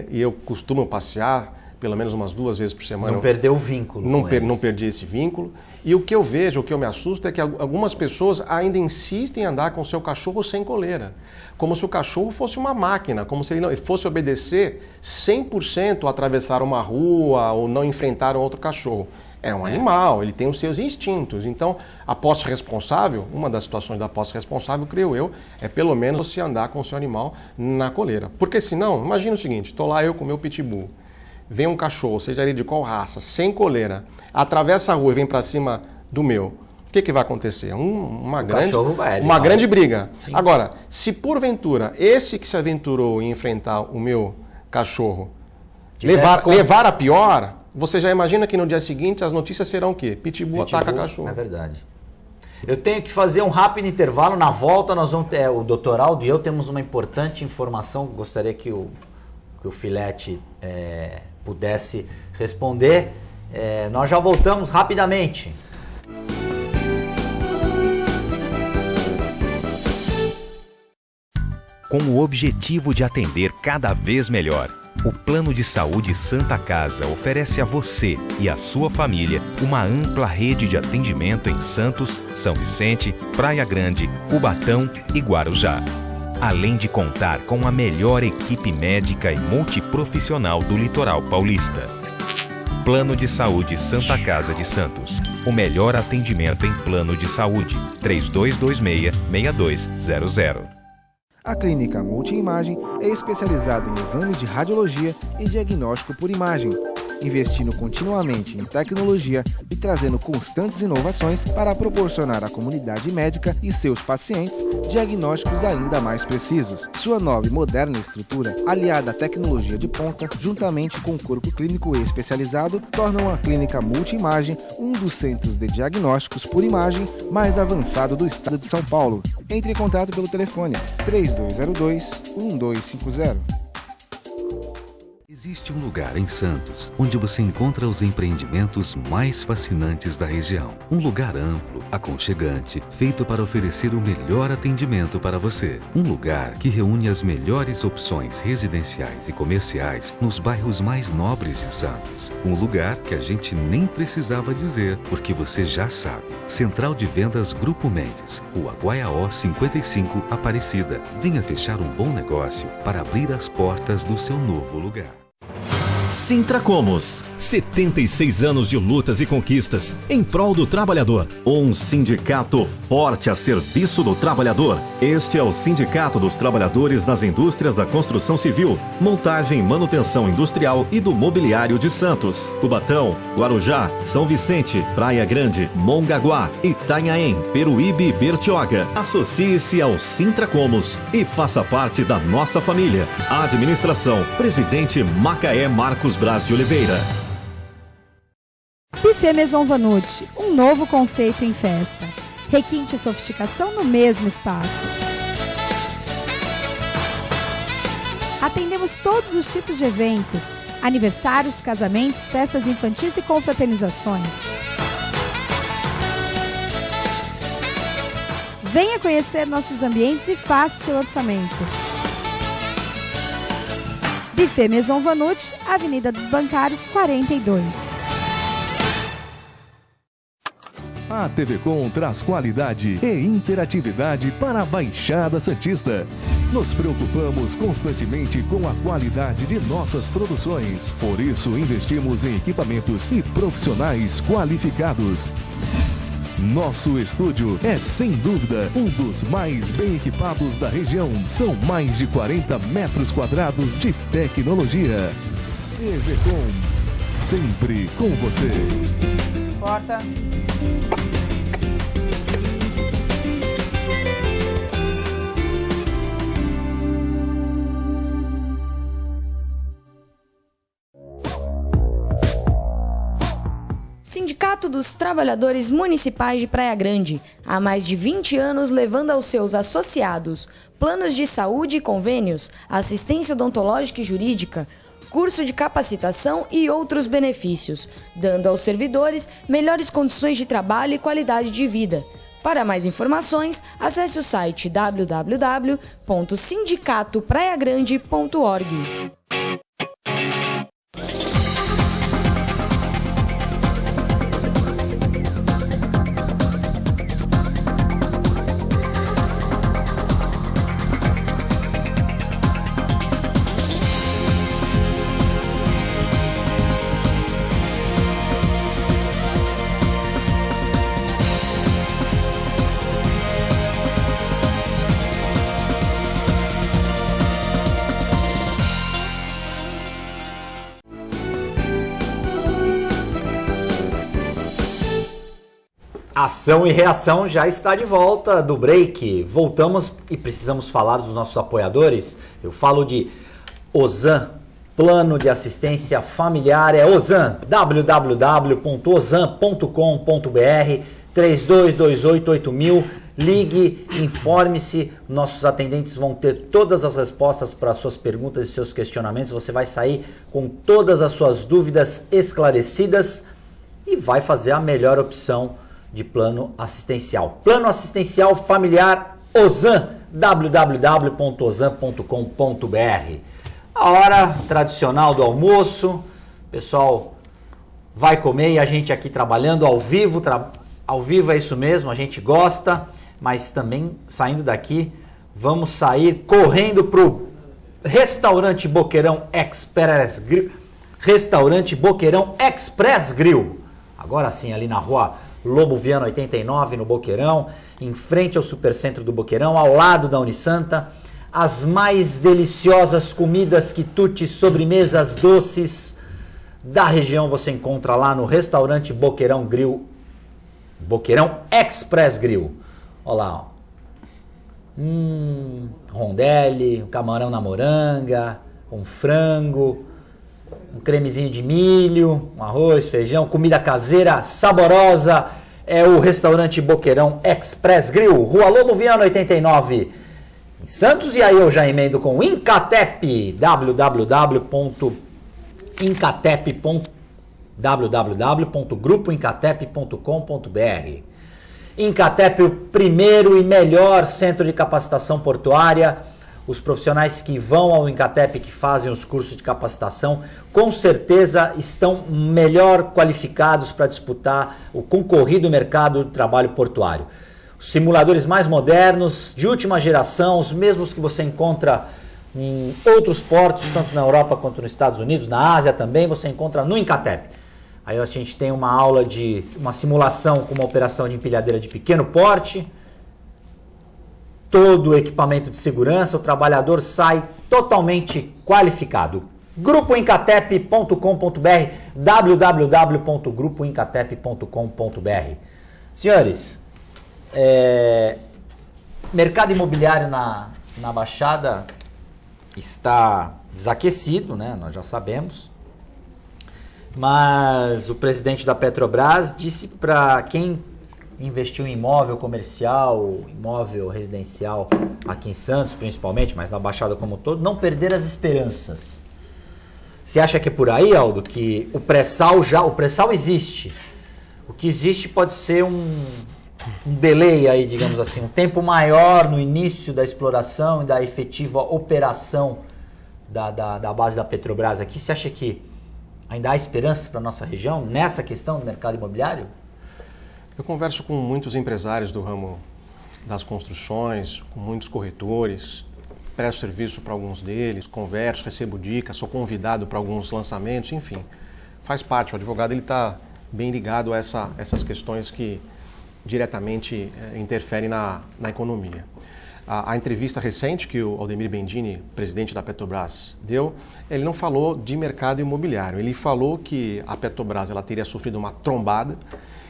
e eu costumo passear pelo menos umas 2 vezes por semana. Não perdeu o vínculo. Não perdi esse vínculo. E o que eu vejo, o que eu me assusto é que algumas pessoas ainda insistem em andar com o seu cachorro sem coleira. Como se o cachorro fosse uma máquina, como se ele fosse obedecer 100% a atravessar uma rua ou não enfrentar um outro cachorro. É um animal, ele tem os seus instintos. Então, a posse responsável, uma das situações da posse responsável, creio eu, é pelo menos você andar com o seu animal na coleira. Porque senão, imagina o seguinte, estou lá eu com o meu pitbull, vem um cachorro, seja ele de qual raça, sem coleira, atravessa a rua e vem para cima do meu, o que vai acontecer? Uma grande briga. Sim. Agora, se porventura esse que se aventurou em enfrentar o meu cachorro levar a pior, você já imagina que no dia seguinte as notícias serão o quê? Pitbull ataca cachorro. É verdade. Eu tenho que fazer um rápido intervalo. Na volta nós vamos ter, o Dr. Aldo e eu temos uma importante informação. Gostaria que o Filete pudesse responder. Nós já voltamos rapidamente. Com o objetivo de atender cada vez melhor, o Plano de Saúde Santa Casa oferece a você e a sua família uma ampla rede de atendimento em Santos, São Vicente, Praia Grande, Cubatão e Guarujá. Além de contar com a melhor equipe médica e multiprofissional do litoral paulista. Plano de Saúde Santa Casa de Santos. O melhor atendimento em plano de saúde. 3226-6200. A Clínica Multiimagem é especializada em exames de radiologia e diagnóstico por imagem, investindo continuamente em tecnologia e trazendo constantes inovações para proporcionar à comunidade médica e seus pacientes diagnósticos ainda mais precisos. Sua nova e moderna estrutura, aliada à tecnologia de ponta, juntamente com o corpo clínico especializado, tornam a Clínica Multiimagem um dos centros de diagnósticos por imagem mais avançado do estado de São Paulo. Entre em contato pelo telefone 3202-1250. Existe um lugar em Santos onde você encontra os empreendimentos mais fascinantes da região. Um lugar amplo, aconchegante, feito para oferecer o melhor atendimento para você. Um lugar que reúne as melhores opções residenciais e comerciais nos bairros mais nobres de Santos. Um lugar que a gente nem precisava dizer, porque você já sabe. Central de Vendas Grupo Mendes, Rua Guaiaó 55, Aparecida. Venha fechar um bom negócio para abrir as portas do seu novo lugar. Sintracomos, 76 anos de lutas e conquistas em prol do trabalhador. Um sindicato forte a serviço do trabalhador. Este é o Sindicato dos Trabalhadores nas Indústrias da Construção Civil, Montagem e Manutenção Industrial e do Mobiliário de Santos, Cubatão, Guarujá, São Vicente, Praia Grande, Mongaguá, Itanhaém, Peruíbe e Bertioga. Associe-se ao Sintracomos e faça parte da nossa família. Administração, Presidente Macaé Marcos Braz de Oliveira. Buffet Maison Vanucci, um novo conceito em festa. Requinte e sofisticação no mesmo espaço. Atendemos todos os tipos de eventos, aniversários, casamentos, festas infantis e confraternizações. Venha conhecer nossos ambientes e faça o seu orçamento. Buffet Maison Vanucci, Avenida dos Bancários, 42. A TV Com traz qualidade e interatividade para a Baixada Santista. Nos preocupamos constantemente com a qualidade de nossas produções. Por isso, investimos em equipamentos e profissionais qualificados. Nosso estúdio é, sem dúvida, um dos mais bem equipados da região. São mais de 40 metros quadrados de tecnologia. TV Com, sempre com você. Corta. Sindicato dos Trabalhadores Municipais de Praia Grande, há mais de 20 anos levando aos seus associados planos de saúde e convênios, assistência odontológica e jurídica, curso de capacitação e outros benefícios, dando aos servidores melhores condições de trabalho e qualidade de vida. Para mais informações, acesse o site www.sindicatopraiagrande.org. Ação e reação já está de volta do break. Voltamos e precisamos falar dos nossos apoiadores. Eu falo de Ozan, Plano de Assistência Familiar. É Ozan, www.ozan.com.br, 32288000. Ligue, informe-se. Nossos atendentes vão ter todas as respostas para as suas perguntas e seus questionamentos. Você vai sair com todas as suas dúvidas esclarecidas e vai fazer a melhor opção de plano assistencial. Plano assistencial familiar Ozan, www.ozan.com.br. A hora tradicional do almoço, o pessoal vai comer e a gente aqui trabalhando ao vivo. Ao vivo é isso mesmo, a gente gosta, mas também saindo daqui, vamos sair correndo pro Restaurante Boqueirão Express Grill. Restaurante Boqueirão Express Grill. Agora sim, ali na rua Lobo Viana 89, no Boqueirão, em frente ao Supercentro do Boqueirão, ao lado da Unisanta. As mais deliciosas comidas, quitutes, sobremesas, doces da região você encontra lá no Restaurante Boqueirão Grill. Boqueirão Express Grill. Olha lá, ó. Rondelli, um camarão na moranga, um frango, um cremezinho de milho, um arroz, feijão, comida caseira saborosa. É o Restaurante Boqueirão Express Grill, Rua Lobo Viana 89, em Santos. E aí eu já emendo com Incatep, www.grupoincatep.com.br. Incatep, o primeiro e melhor centro de capacitação portuária. Os profissionais que vão ao Incatep, que fazem os cursos de capacitação, com certeza estão melhor qualificados para disputar o concorrido mercado de trabalho portuário. Os simuladores mais modernos, de última geração, os mesmos que você encontra em outros portos, tanto na Europa quanto nos Estados Unidos, na Ásia também, você encontra no Incatep. Aí a gente tem uma aula de uma simulação com uma operação de empilhadeira de pequeno porte, todo o equipamento de segurança, o trabalhador sai totalmente qualificado. grupoincatep.com.br, www.grupoincatep.com.br. Senhores, mercado imobiliário na Baixada está desaquecido, né? Nós já sabemos. Mas o presidente da Petrobras disse para quem investiu em imóvel comercial, imóvel residencial aqui em Santos principalmente, mas na Baixada como um todo, não perder as esperanças. Você acha que é por aí, Aldo, que o pré-sal existe? O que existe pode ser um delay aí, digamos assim, um tempo maior no início da exploração e da efetiva operação da base da Petrobras aqui. Você acha que ainda há esperanças para a nossa região nessa questão do mercado imobiliário? Eu converso com muitos empresários do ramo das construções, com muitos corretores, presto serviço para alguns deles, converso, recebo dicas, sou convidado para alguns lançamentos, enfim. Faz parte, o advogado está bem ligado a essas questões que diretamente interferem na economia. A entrevista recente que o Aldemir Bendini, presidente da Petrobras, deu, ele não falou de mercado imobiliário, ele falou que a Petrobras ela teria sofrido uma trombada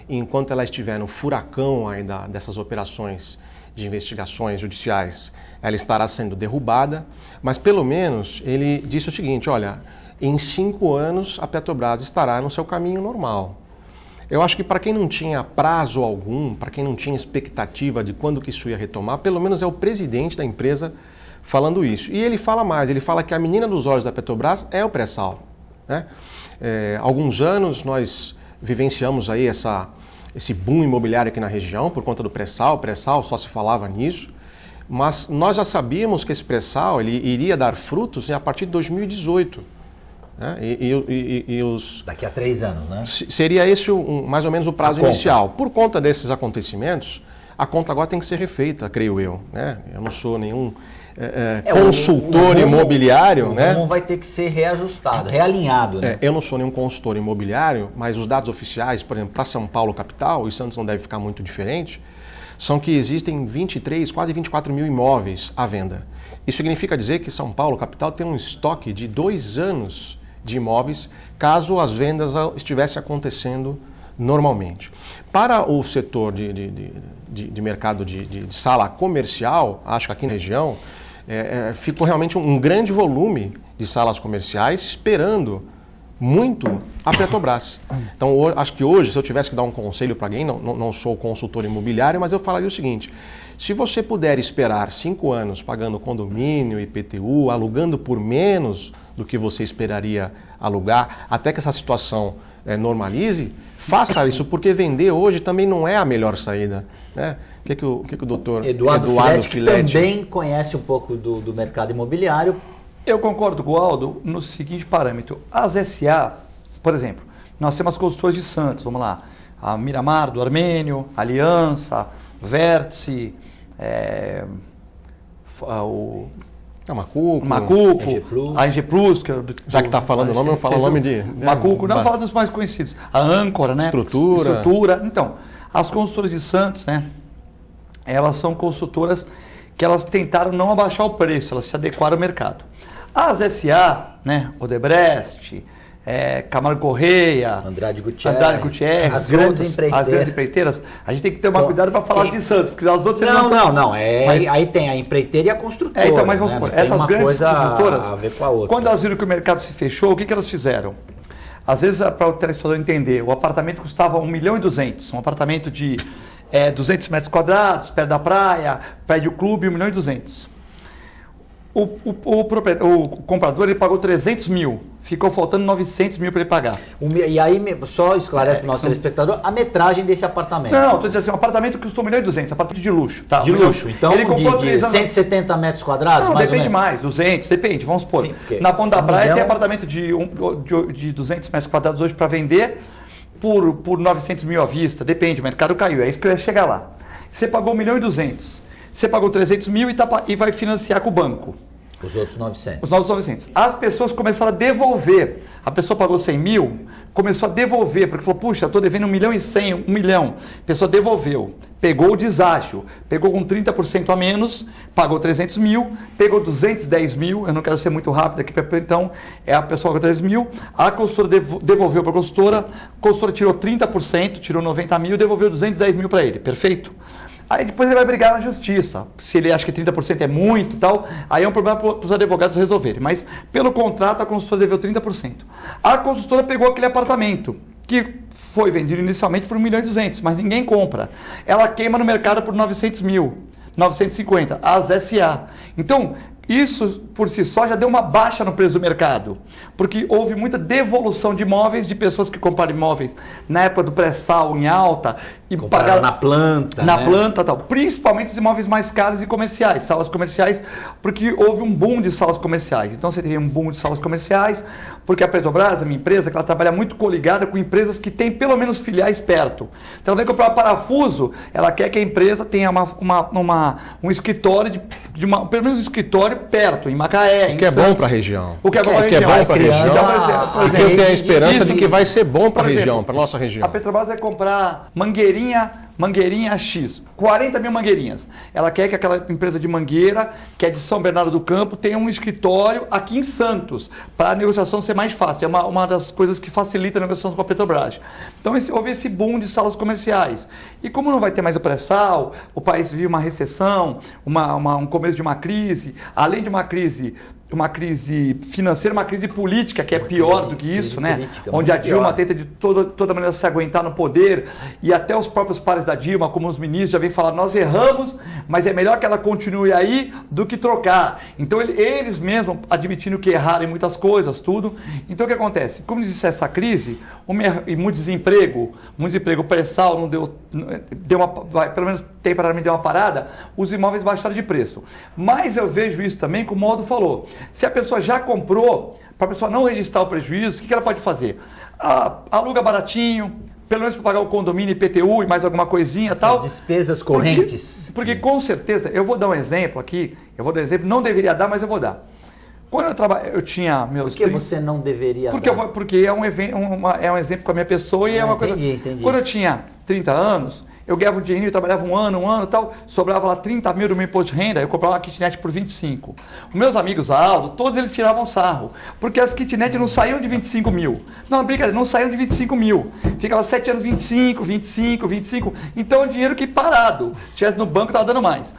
e enquanto ela estiver no furacão aí dessas operações de investigações judiciais, ela estará sendo derrubada, mas pelo menos ele disse o seguinte, olha, em 5 anos a Petrobras estará no seu caminho normal. Eu acho que para quem não tinha prazo algum, para quem não tinha expectativa de quando que isso ia retomar, pelo menos é o presidente da empresa falando isso. E ele fala mais, ele fala que a menina dos olhos da Petrobras é o pré-sal, né? Alguns anos nós vivenciamos aí esse boom imobiliário aqui na região por conta do pré-sal, só se falava nisso, mas nós já sabíamos que esse pré-sal ele iria dar frutos a partir de 2018. Né? Daqui a 3 anos, né? Seria esse mais ou menos o prazo inicial. Por conta desses acontecimentos, a conta agora tem que ser refeita, creio eu. Né? Eu não sou nenhum consultor imobiliário. O rumo vai ter que ser reajustado, realinhado. Né? Eu não sou nenhum consultor imobiliário, mas os dados oficiais, por exemplo, para São Paulo capital, e Santos não deve ficar muito diferente, são que existem 23, quase 24 mil imóveis à venda. Isso significa dizer que São Paulo capital tem um estoque de 2 anos de imóveis, caso as vendas estivessem acontecendo normalmente. Para o setor de mercado de sala comercial, acho que aqui na região, ficou realmente um grande volume de salas comerciais esperando muito a Petrobras. Então, acho que hoje, se eu tivesse que dar um conselho para alguém, não sou consultor imobiliário, mas eu falaria o seguinte, se você puder esperar 5 anos pagando condomínio, IPTU, alugando por menos do que você esperaria alugar, até que essa situação normalize, faça isso, porque vender hoje também não é a melhor saída. Né? O que o doutor Eduardo Filetti também conhece um pouco do mercado imobiliário. Eu concordo com o Aldo no seguinte parâmetro. As SA, por exemplo, nós temos as consultoras de Santos, vamos lá, a Miramar, do Armênio, Aliança, Vértice, Macuco, a EG Plus, que já que está falando o nome, não fala o nome de... Macuco, não fala dos mais conhecidos. A Âncora, né? Estrutura. Então, as consultoras de Santos, né? Elas são consultoras que elas tentaram não abaixar o preço, elas se adequaram ao mercado. As SA, né? Odebrecht, Camargo Correia, Andrade Gutierrez, as grandes empreiteiras, a gente tem que tomar cuidado para falar de Santos, porque as outras não. Aí tem a empreiteira e a construtora. Então, mas vamos supor, essas grandes construtoras, a ver com a outra. Quando elas viram que o mercado se fechou, o que elas fizeram? Às vezes, para o telespectador entender, o apartamento custava 1.200.000, um apartamento de 200 metros quadrados, perto da praia, prédio clube, 1.200.000. O comprador ele pagou 300 mil, ficou faltando 900 mil para ele pagar. E aí, só esclarece para o nosso telespectador a metragem desse apartamento. Não, estou dizendo assim, um apartamento que custou 1.200.000, apartamento de luxo. Tá, de luxo, então ele comprou de 170 metros quadrados, não, mais depende ou menos. mais, 200, depende, vamos supor. Sim, na ponta da praia tem apartamento de 200 metros quadrados hoje para vender por 900 mil à vista, depende, o mercado caiu, é isso que eu ia chegar lá. Você pagou 1.200.000, você pagou 300 mil e vai financiar com o banco. Os outros 900. Os novos 900. As pessoas começaram a devolver. A pessoa pagou 100 mil, começou a devolver, porque falou, puxa, eu estou devendo 1 milhão e 100, 1 milhão. A pessoa devolveu. Pegou o deságio, pegou com 30% a menos, pagou 300 mil, pegou 210 mil, eu não quero ser muito rápido aqui, então a pessoa pagou 300 mil, a consultora devolveu para a consultora tirou 30%, tirou 90 mil, devolveu 210 mil para ele, perfeito? Aí depois ele vai brigar na justiça, se ele acha que 30% é muito e tal, aí é um problema para os advogados resolverem, mas pelo contrato a consultora deveu 30%. A consultora pegou aquele apartamento, que foi vendido inicialmente por 1 milhão e 200, mas ninguém compra. Ela queima no mercado por 900 mil, 950, as SA. Então, isso por si só já deu uma baixa no preço do mercado, porque houve muita devolução de imóveis de pessoas que compraram imóveis na época do pré-sal em alta e pagaram na planta, na né? planta tal, principalmente os imóveis mais caros e comerciais, salas comerciais, porque houve um boom de salas comerciais. Então você teve um boom de salas comerciais, porque a Petrobras, a minha empresa, que ela trabalha muito coligada com empresas que têm pelo menos filiais perto. Então ela vem comprar um parafuso, ela quer que a empresa tenha um escritório pelo menos um escritório perto, em Macaé, em O que é Santos. bom para a região. O que é bom para a O que é região. bom para a região. Então, por Porque eu tenho a esperança isso, de que vai ser bom para a por exemplo, região, para a nossa região. A Petrobras vai comprar mangueirinha X, 40 mil mangueirinhas. Ela quer que aquela empresa de mangueira, que é de São Bernardo do Campo, tenha um escritório aqui em Santos, para a negociação ser mais fácil. É uma das coisas que facilita a negociação com a Petrobras. Então houve esse boom de salas comerciais. E como não vai ter mais o pré-sal, o país vive uma recessão, um começo de uma crise, além de uma crise financeira, uma crise política, que é pior do que isso, né? Política, onde a Dilma pior. tenta de toda maneira se aguentar no poder, e até os próprios pares da Dilma, como os ministros, já vêm falar, nós erramos, mas é melhor que ela continue aí do que trocar. Então eles mesmos admitindo que erraram em muitas coisas, tudo. Então o que acontece? Como disse essa crise, e muito desemprego, o pré-sal não deu pelo menos temporariamente deu uma parada, os imóveis baixaram de preço. Mas eu vejo isso também, como o Aldo falou, se a pessoa já comprou, para a pessoa não registrar o prejuízo, o que ela pode fazer? Aluga baratinho, pelo menos para pagar o condomínio, IPTU e mais alguma coisinha e tal. Despesas correntes. Porque com certeza, eu vou dar um exemplo aqui, não deveria dar, mas eu vou dar. Quando eu tinha meus... Por que você não deveria dar? Porque é um exemplo com a minha pessoa e é uma coisa... Entendi. Quando eu tinha 30 anos, eu ganhava um dinheirinho, eu trabalhava um ano e tal, sobrava lá 30 mil do meu imposto de renda, eu comprava uma kitnet por 25. Os meus amigos, Aldo, todos eles tiravam sarro, porque as kitnets não saíam de 25 mil. Não, brincadeira, não saíam de 25 mil. Ficava 7 anos 25. Então é um dinheiro que parado. Se estivesse no banco, estava dando mais.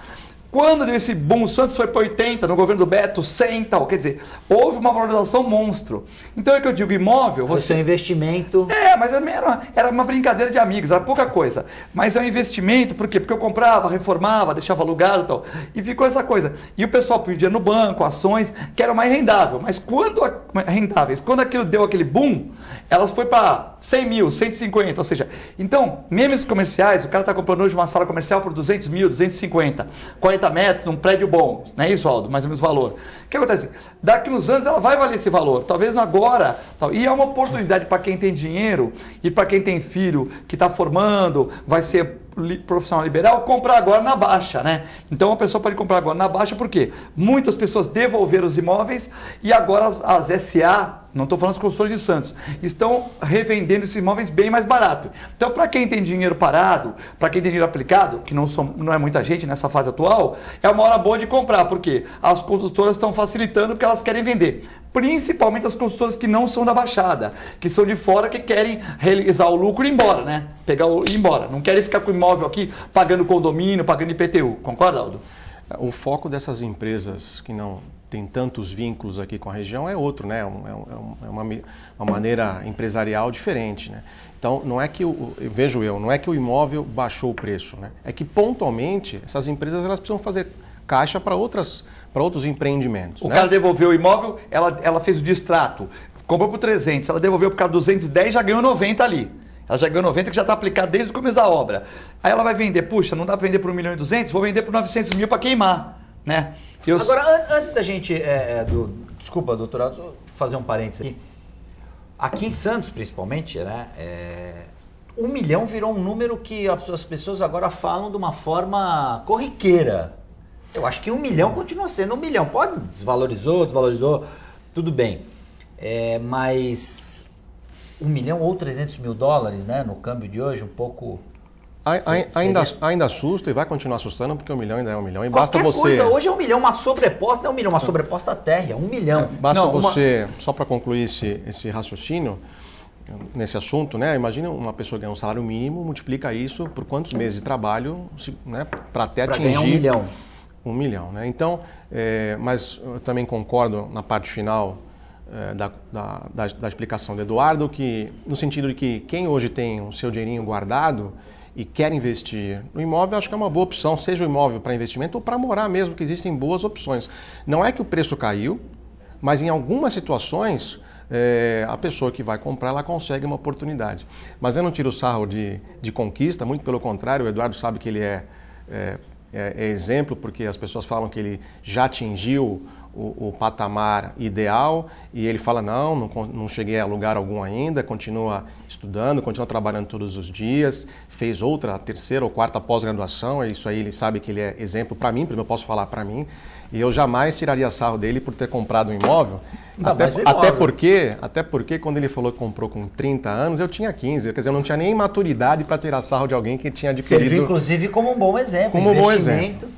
Quando deu esse boom, o Santos foi para 80, no governo do Beto, 100 e tal. Quer dizer, houve uma valorização monstro. Então é que eu digo, imóvel... Você é um investimento... mas era uma brincadeira de amigos, era pouca coisa. Mas é um investimento, por quê? Porque eu comprava, reformava, deixava alugado e tal. E ficou essa coisa. E o pessoal põe dinheiro no banco, ações, que eram mais rendáveis. Mas quando aquilo deu aquele boom, elas foi para 100 mil, 150, ou seja... Então, memes comerciais, o cara está comprando hoje uma sala comercial por 200 mil, 250, 40 metros, num prédio bom, não é isso, Aldo? Mais ou menos o valor. O que acontece? Daqui uns anos ela vai valer esse valor, talvez não agora. Tal. E é uma oportunidade para quem tem dinheiro e para quem tem filho que está formando, vai ser profissional liberal, comprar agora na baixa, né? Então a pessoa pode comprar agora na baixa, por quê? Muitas pessoas devolveram os imóveis e agora as SA, não estou falando as consultoras de Santos, estão revendendo esses imóveis bem mais barato. Então, para quem tem dinheiro parado, para quem tem dinheiro aplicado, que não é muita gente nessa fase atual, é uma hora boa de comprar, porque as consultoras estão facilitando porque elas querem vender. Principalmente as consultoras que não são da Baixada, que são de fora, que querem realizar o lucro e ir embora, né? Ir embora. Não querem ficar com o imóvel aqui pagando condomínio, pagando IPTU. Concorda, Aldo? O foco dessas empresas que não tem tantos vínculos aqui com a região é outro, né? É uma maneira empresarial diferente, né? Então, não é que não é que o imóvel baixou o preço, né? É que pontualmente essas empresas elas precisam fazer caixa para outros empreendimentos. O cara devolveu o imóvel, ela fez o distrato, comprou por 300, ela devolveu por causa de 210, já ganhou 90 ali. Ela já ganhou 90, que já está aplicado desde o começo da obra. Aí ela vai vender, puxa, não dá para vender por 1 milhão e 200, vou vender por 900 mil para queimar, né? Agora, antes da gente, desculpa, doutorado, só fazer um parênteses aqui. Aqui em Santos, principalmente, né, 1 milhão virou um número que as pessoas agora falam de uma forma corriqueira. Eu acho que 1 milhão continua sendo 1 milhão. Pode, desvalorizou, tudo bem. Mas 1 milhão ou 300 mil dólares, né? No câmbio de hoje, um pouco... Ainda assusta e vai continuar assustando, porque 1 milhão ainda é 1 milhão. E Qualquer basta você... coisa, hoje é 1 milhão, uma sobreposta é 1 milhão, uma sobreposta térrea, 1 milhão. Basta você, só para concluir esse raciocínio, nesse assunto, né? Imagina uma pessoa ganhar um salário mínimo, multiplica isso por quantos meses de trabalho, né? Para até atingir... ganhar 1 milhão. 1 milhão, né? Então, mas eu também concordo na parte final da explicação do Eduardo, que no sentido de que quem hoje tem o seu dinheirinho guardado e quer investir no imóvel, acho que é uma boa opção, seja o imóvel para investimento ou para morar mesmo, que existem boas opções. Não é que o preço caiu, mas em algumas situações a pessoa que vai comprar, ela consegue uma oportunidade. Mas eu não tiro sarro de conquista, muito pelo contrário, o Eduardo sabe que ele é exemplo, porque as pessoas falam que ele já atingiu o patamar ideal e ele fala, não cheguei a lugar algum ainda, continua estudando, continua trabalhando todos os dias, fez outra, terceira ou quarta pós-graduação, isso aí ele sabe que ele é exemplo para mim, primeiro eu posso falar para mim, e eu jamais tiraria sarro dele por ter comprado um imóvel, até porque quando ele falou que comprou com 30 anos, eu tinha 15, quer dizer, eu não tinha nem maturidade para tirar sarro de alguém que tinha adquirido... Serviu, inclusive, como um bom exemplo, como um bom exemplo.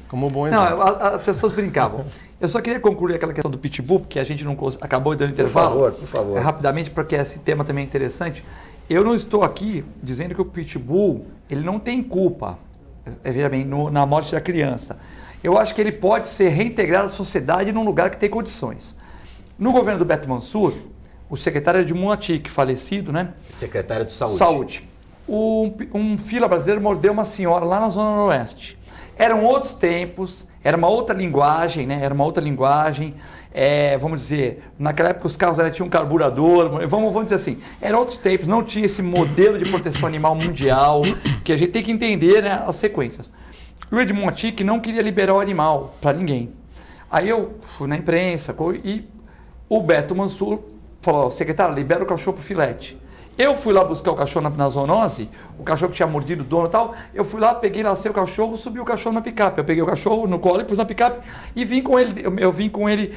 Não, as pessoas brincavam. Eu só queria concluir aquela questão do pitbull, porque a gente não acabou dando intervalo. Por favor. Rapidamente, porque esse tema também é interessante. Eu não estou aqui dizendo que o pitbull ele não tem culpa, veja bem, na morte da criança. Eu acho que ele pode ser reintegrado à sociedade num lugar que tem condições. No governo do Beto Mansur, o secretário de Muatic, falecido, né? Secretário de Saúde. Saúde. Um fila brasileiro mordeu uma senhora lá na Zona Noroeste. Eram outros tempos, era uma outra linguagem, né? Era uma outra linguagem. Vamos dizer, naquela época os carros tinham um carburador, vamos dizer assim, eram outros tempos, não tinha esse modelo de proteção animal mundial, que a gente tem que entender, né, as sequências. O Edmond Atic não queria liberar o animal para ninguém. Aí eu fui na imprensa e o Beto Mansur falou, secretário, libera o cachorro para o filete. Eu fui lá buscar o cachorro na zoonose, o cachorro que tinha mordido o dono e tal, eu fui lá, peguei, lacei o cachorro, subi o cachorro na picape. Eu peguei o cachorro no colo e pus na picape e vim com ele, eu vim com ele,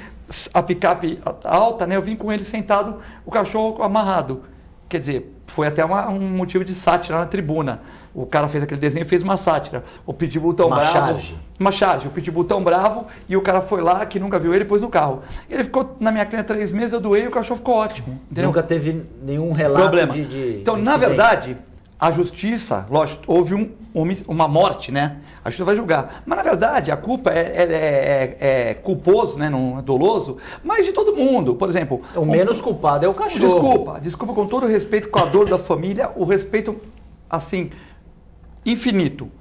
a picape alta, né? Eu vim com ele sentado, o cachorro amarrado. Quer dizer, foi até um motivo de sátira na tribuna. O cara fez aquele desenho e fez uma sátira. O pitbull tão bravo. Uma charge. O pitbull tão bravo e o cara foi lá, que nunca viu ele, pôs no carro. Ele ficou na minha clínica 3 meses, eu doei e o cachorro ficou ótimo. Entendeu? Nunca teve nenhum relato problema. Então, na verdade, a justiça, lógico, houve uma morte, né? A justiça vai julgar. Mas, na verdade, a culpa é culposo, né? Não é doloso, mas de todo mundo. Por exemplo... O menos culpado é o cachorro. Desculpa, com todo o respeito, com a dor da família, o respeito, assim, infinito.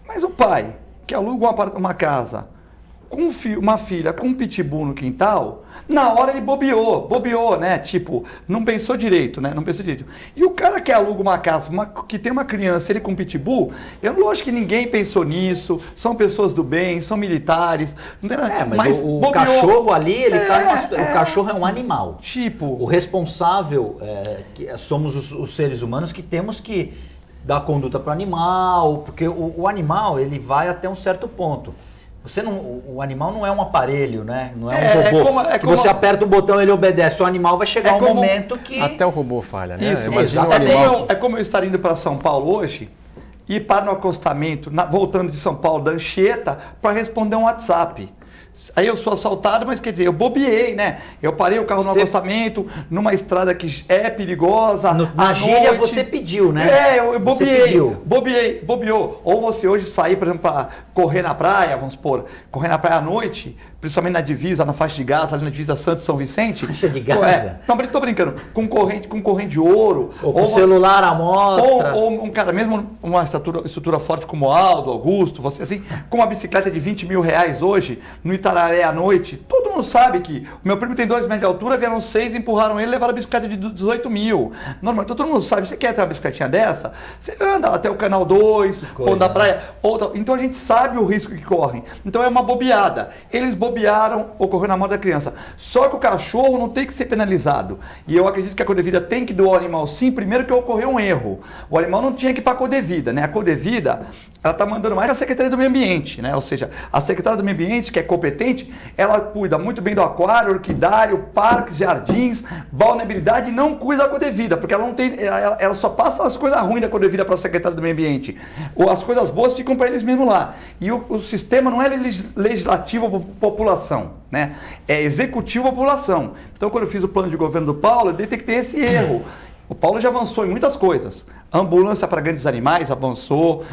Mas o pai, que aluga uma casa, com uma filha com um pitbull no quintal, na hora ele bobeou, né? Tipo, não pensou direito, né? E o cara que aluga uma casa, que tem uma criança, ele com pitbull, lógico que ninguém pensou nisso, são pessoas do bem, são militares. Mas o cachorro ali, o cachorro é um animal. Tipo... O responsável, somos os seres humanos que temos que dar conduta para o animal, porque o animal, ele vai até um certo ponto. O animal não é um aparelho, né? Não é um robô. Você aperta um botão e ele obedece. O animal vai chegar um momento que... Até o robô falha, né? Isso, exatamente. É como eu estar indo para São Paulo hoje e para no acostamento, voltando de São Paulo, da Anchieta, para responder um WhatsApp. Aí eu sou assaltado, mas quer dizer, eu bobeei, né? Eu parei o carro no acostamento, numa estrada que é perigosa. Na gíria você pediu, né? Eu bobeou. Ou você hoje sair, por exemplo, para correr na praia, vamos supor, correr na praia à noite, principalmente na divisa, na faixa de Gaza, ali na divisa Santos São Vicente. Faixa de Gaza? Não, tô brincando. Com corrente de ouro. Ou com celular à mostra. Ou um cara, mesmo uma estrutura forte como Aldo, Augusto, você assim, com uma bicicleta de 20 mil reais hoje, no Itararé à noite, todo mundo sabe que o meu primo tem 2 metros de altura, vieram 6, empurraram ele e levaram a bicicleta de 18 mil. Normal, então todo mundo sabe, você quer ter uma bicicletinha dessa? Você anda até o Canal 2, ou na praia, então a gente sabe o risco que correm. Então é uma bobeada. Eles bobearam, ocorreu na mão da criança. Só que o cachorro não tem que ser penalizado. E eu acredito que a Codevida tem que doar o animal sim, primeiro que ocorreu um erro. O animal não tinha que ir para a Codevida, né? A Codevida, ela está mandando mais a Secretaria do Meio Ambiente, né? Ou seja, a Secretaria do Meio Ambiente, que é competente, ela cuida muito bem do aquário, orquidário, parques, jardins, balneabilidade, e não cuida da Codevida, porque ela não tem, ela só passa as coisas ruins da Codevida para a Secretaria do Meio Ambiente. Ou as coisas boas ficam para eles mesmo lá. E o sistema não é legislativo para a população, né? É executivo para a população. Então, quando eu fiz o plano de governo do Paulo, eu detectei esse erro. O Paulo já avançou em muitas coisas. A ambulância para grandes animais avançou,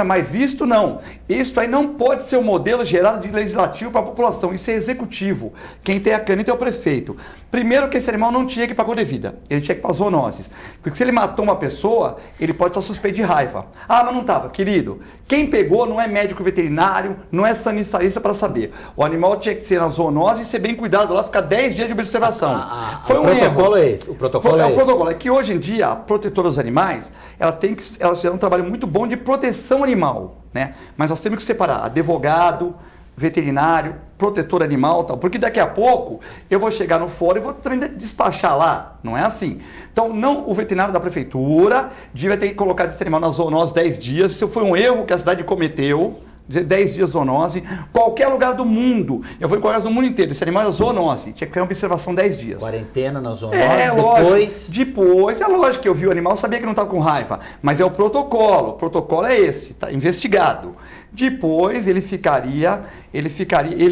mas isto não. Isto aí não pode ser um modelo gerado de legislativo para a população. Isso é executivo. Quem tem a caneta é o prefeito. Primeiro que esse animal não tinha que ir para a Codevida. Ele tinha que ir para as zoonoses. Porque se ele matou uma pessoa, ele pode estar suspeito de raiva. Ah, mas não estava. Querido, quem pegou não é médico veterinário, não é sanitarista para saber. O animal tinha que ser na zoonose e ser bem cuidado lá, ficar 10 dias de observação. Foi um erro. Protocolo é esse. O protocolo é esse. O protocolo é que hoje em dia, a protetora dos animais, elas fizeram um trabalho muito bom de proteção animal, né? Mas nós temos que separar advogado, veterinário, protetor animal, tal, porque daqui a pouco eu vou chegar no fórum e vou também despachar lá, não é assim. Então, não, o veterinário da prefeitura devia ter colocado esse animal na zoonose 10 dias, isso foi um erro que a cidade cometeu, 10 dias zoonose, qualquer lugar do mundo, eu vou em qualquer lugar do mundo inteiro, esse animal é zoonose, tinha que ter uma observação 10 dias. Quarentena na zoonose, depois, é lógico que eu vi o animal, sabia que não estava com raiva, mas é o protocolo é esse, tá investigado. Depois ele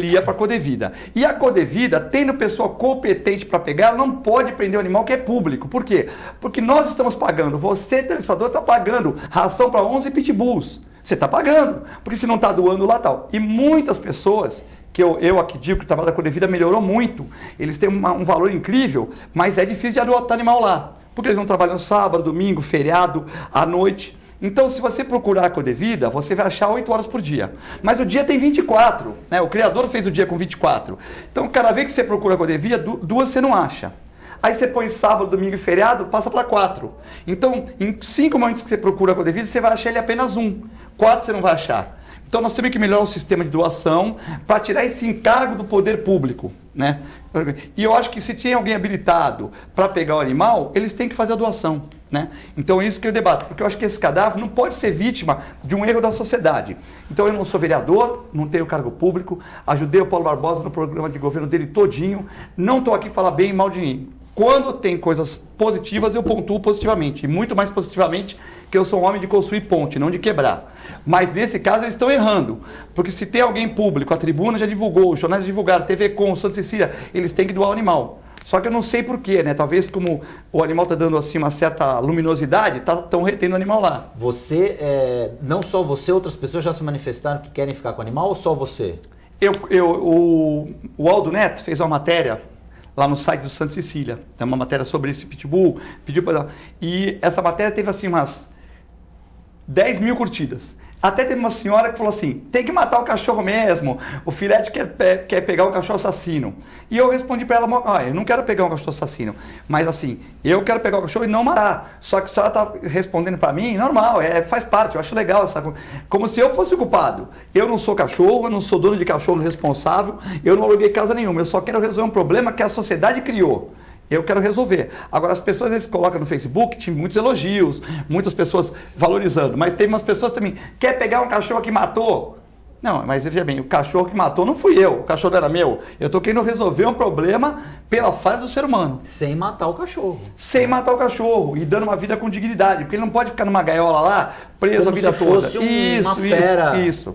ia para a Codevida. E a Codevida, tendo pessoa competente para pegar, ela não pode prender o animal que é público. Por quê? Porque nós estamos pagando, você, telespectador, está pagando ração para 11 pitbulls. Você está pagando, porque se não está doando lá tal. E muitas pessoas, que eu aqui digo que o trabalho da Codevida melhorou muito, eles têm um valor incrível, mas é difícil de adotar animal lá, porque eles não trabalham sábado, domingo, feriado, à noite. Então, se você procurar a Codevida, você vai achar 8 horas por dia. Mas o dia tem 24, né? O criador fez o dia com 24. Então, cada vez que você procura a Codevida, 2 você não acha. Aí você põe sábado, domingo e feriado, passa para 4. Então, em 5 momentos que você procura a Codevida, você vai achar ele apenas 1. 4 você não vai achar. Então, nós temos que melhorar o sistema de doação para tirar esse encargo do poder público, né? E eu acho que se tem alguém habilitado para pegar o animal, eles têm que fazer a doação, né? Então, é isso que eu debato, porque eu acho que esse cadáver não pode ser vítima de um erro da sociedade. Então, eu não sou vereador, não tenho cargo público, ajudei o Paulo Barbosa no programa de governo dele todinho, não estou aqui para falar bem e mal de mim. Quando tem coisas positivas, eu pontuo positivamente, e muito mais positivamente, que eu sou um homem de construir ponte, não de quebrar. Mas nesse caso eles estão errando, porque se tem alguém público, a tribuna já divulgou, os jornais já divulgaram, TV Com, Santa Cecília, eles têm que doar o animal. Só que eu não sei porquê, né? Talvez como o animal está dando assim uma certa luminosidade, estão retendo o animal lá. Você, não só você, outras pessoas já se manifestaram que querem ficar com o animal ou só você? O Aldo Neto fez uma matéria lá no site do Santa Cecília, tem uma matéria sobre esse pitbull, pediu para... E essa matéria teve assim umas 10 mil curtidas. Até teve uma senhora que falou assim, tem que matar o cachorro mesmo, o filete quer pegar o cachorro assassino. E eu respondi para ela, eu não quero pegar um cachorro assassino, mas assim, eu quero pegar o cachorro e não matar. Só que se ela está respondendo para mim, normal, faz parte, eu acho legal, sabe? Como se eu fosse o culpado. Eu não sou cachorro, eu não sou dono de cachorro responsável, eu não aluguei casa nenhuma, eu só quero resolver um problema que a sociedade criou. Eu quero resolver. Agora, as pessoas às vezes colocam no Facebook, tinha muitos elogios, muitas pessoas valorizando, mas tem umas pessoas também, quer pegar um cachorro que matou? Não, mas veja bem, o cachorro que matou não fui eu, o cachorro era meu. Eu estou querendo resolver um problema pela fase do ser humano. Sem matar o cachorro. Sem matar o cachorro e dando uma vida com dignidade, porque ele não pode ficar numa gaiola lá, preso a vida toda. Uma fera. Isso.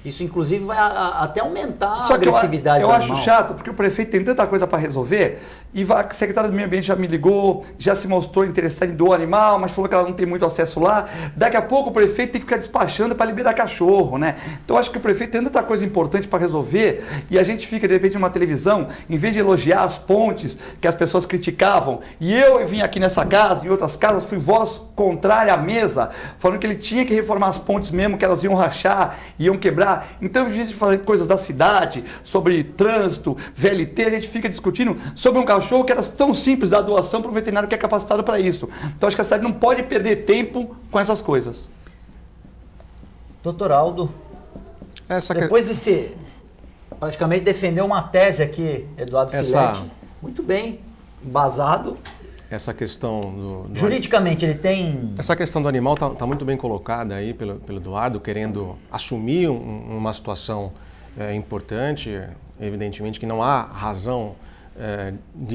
Isso inclusive vai até aumentar a agressividade eu acho chato, porque o prefeito tem tanta coisa para resolver, e a secretária do Meio Ambiente já me ligou, já se mostrou interessada em doar animal, mas falou que ela não tem muito acesso lá. Daqui a pouco o prefeito tem que ficar despachando para liberar cachorro, né? Então eu acho que o prefeito tem tanta coisa importante para resolver, e a gente fica de repente numa televisão, em vez de elogiar as pontes que as pessoas criticavam, e eu vim aqui nessa casa, em outras casas, fui voz contrária à mesa, falando falando que ele tinha que reformar as pontes mesmo, que elas iam rachar, iam quebrar. Então, a gente fazer coisas da cidade, sobre trânsito, VLT, a gente fica discutindo sobre um cachorro que era tão simples dar doação para o veterinário que é capacitado para isso. Então, acho que a cidade não pode perder tempo com essas coisas. Doutor Aldo, depois de se praticamente defender uma tese aqui, Eduardo Filetti, muito bem embasado. Essa questão juridicamente ele tem... Essa questão do animal está muito bem colocada aí pelo Eduardo, querendo assumir uma situação importante. Evidentemente que não há razão,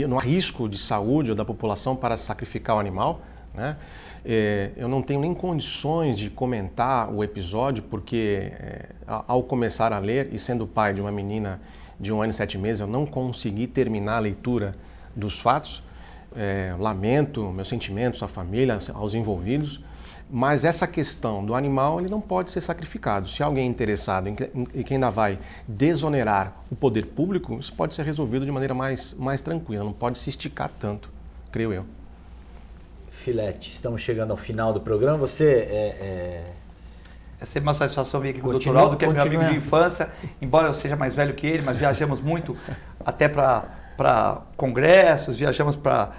não há risco de saúde ou da população para sacrificar o animal, né? Eu não tenho nem condições de comentar o episódio, porque ao começar a ler, e sendo pai de uma menina de 1 ano e 7 meses, eu não consegui terminar a leitura dos fatos. Lamento meus sentimentos à família, aos envolvidos, mas essa questão do animal, ele não pode ser sacrificado. Se alguém é interessado e que ainda vai desonerar o poder público, isso pode ser resolvido de maneira mais tranquila, não pode se esticar tanto, creio eu. Filetti, estamos chegando ao final do programa. Você É sempre uma satisfação vir aqui com o Dr. Aldo, que é meu amigo de infância, embora eu seja mais velho que ele, mas viajamos muito até para congressos, viajamos para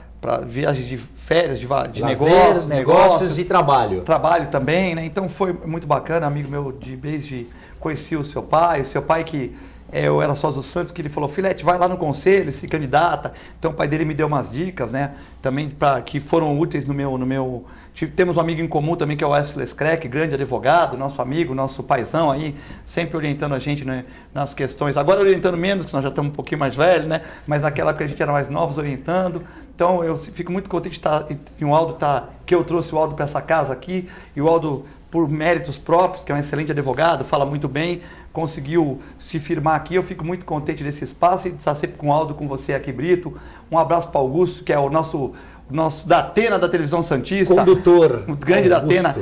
viagens de férias, de lazer, negócios e trabalho. Trabalho também, né? Então foi muito bacana, amigo meu desde conheci o seu pai que eu era sócio do Santos, que ele falou, Filetti, vai lá no conselho, se candidata. Então o pai dele me deu umas dicas, né? Também que foram úteis no meu... Temos um amigo em comum também, que é o Wesley Skreck, grande advogado, nosso amigo, nosso paizão aí, sempre orientando a gente, né, nas questões. Agora orientando menos, que nós já estamos um pouquinho mais velhos, né? Mas naquela época a gente era mais novos orientando. Então eu fico muito contente de estar, e o Aldo que eu trouxe o Aldo para essa casa aqui, e o Aldo, por méritos próprios, que é um excelente advogado, fala muito bem, conseguiu se firmar aqui. Eu fico muito contente desse espaço e de estar sempre com o Aldo, com você aqui, Brito. Um abraço para o Augusto, que é o nosso Datena da televisão santista. Condutor. O grande Datena.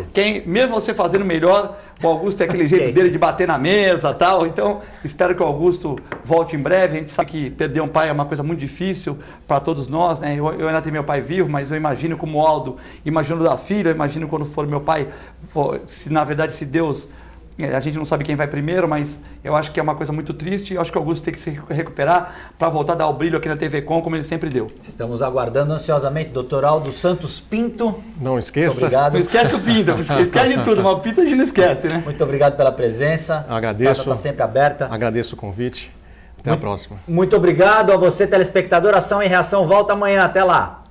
Mesmo você fazendo melhor, o Augusto tem aquele jeito dele de bater na mesa e tal. Então, espero que o Augusto volte em breve. A gente sabe que perder um pai é uma coisa muito difícil para todos nós, né? Eu ainda tenho meu pai vivo, mas eu imagino como o Aldo, imagino da filha, eu imagino quando for meu pai, se Deus... A gente não sabe quem vai primeiro, mas eu acho que é uma coisa muito triste. Eu acho que o Augusto tem que se recuperar para voltar a dar o brilho aqui na TV Com, como ele sempre deu. Estamos aguardando ansiosamente, Dr. Aldo Santos Pinto. Não esqueça. Muito obrigado. Não esquece do Pinto, esquece de tudo, mas o Pinto a gente não esquece, né? Muito obrigado pela presença. Agradeço. A casa está sempre aberta. Agradeço o convite. Até a próxima. Muito obrigado a você, telespectador. Ação e Reação volta amanhã. Até lá.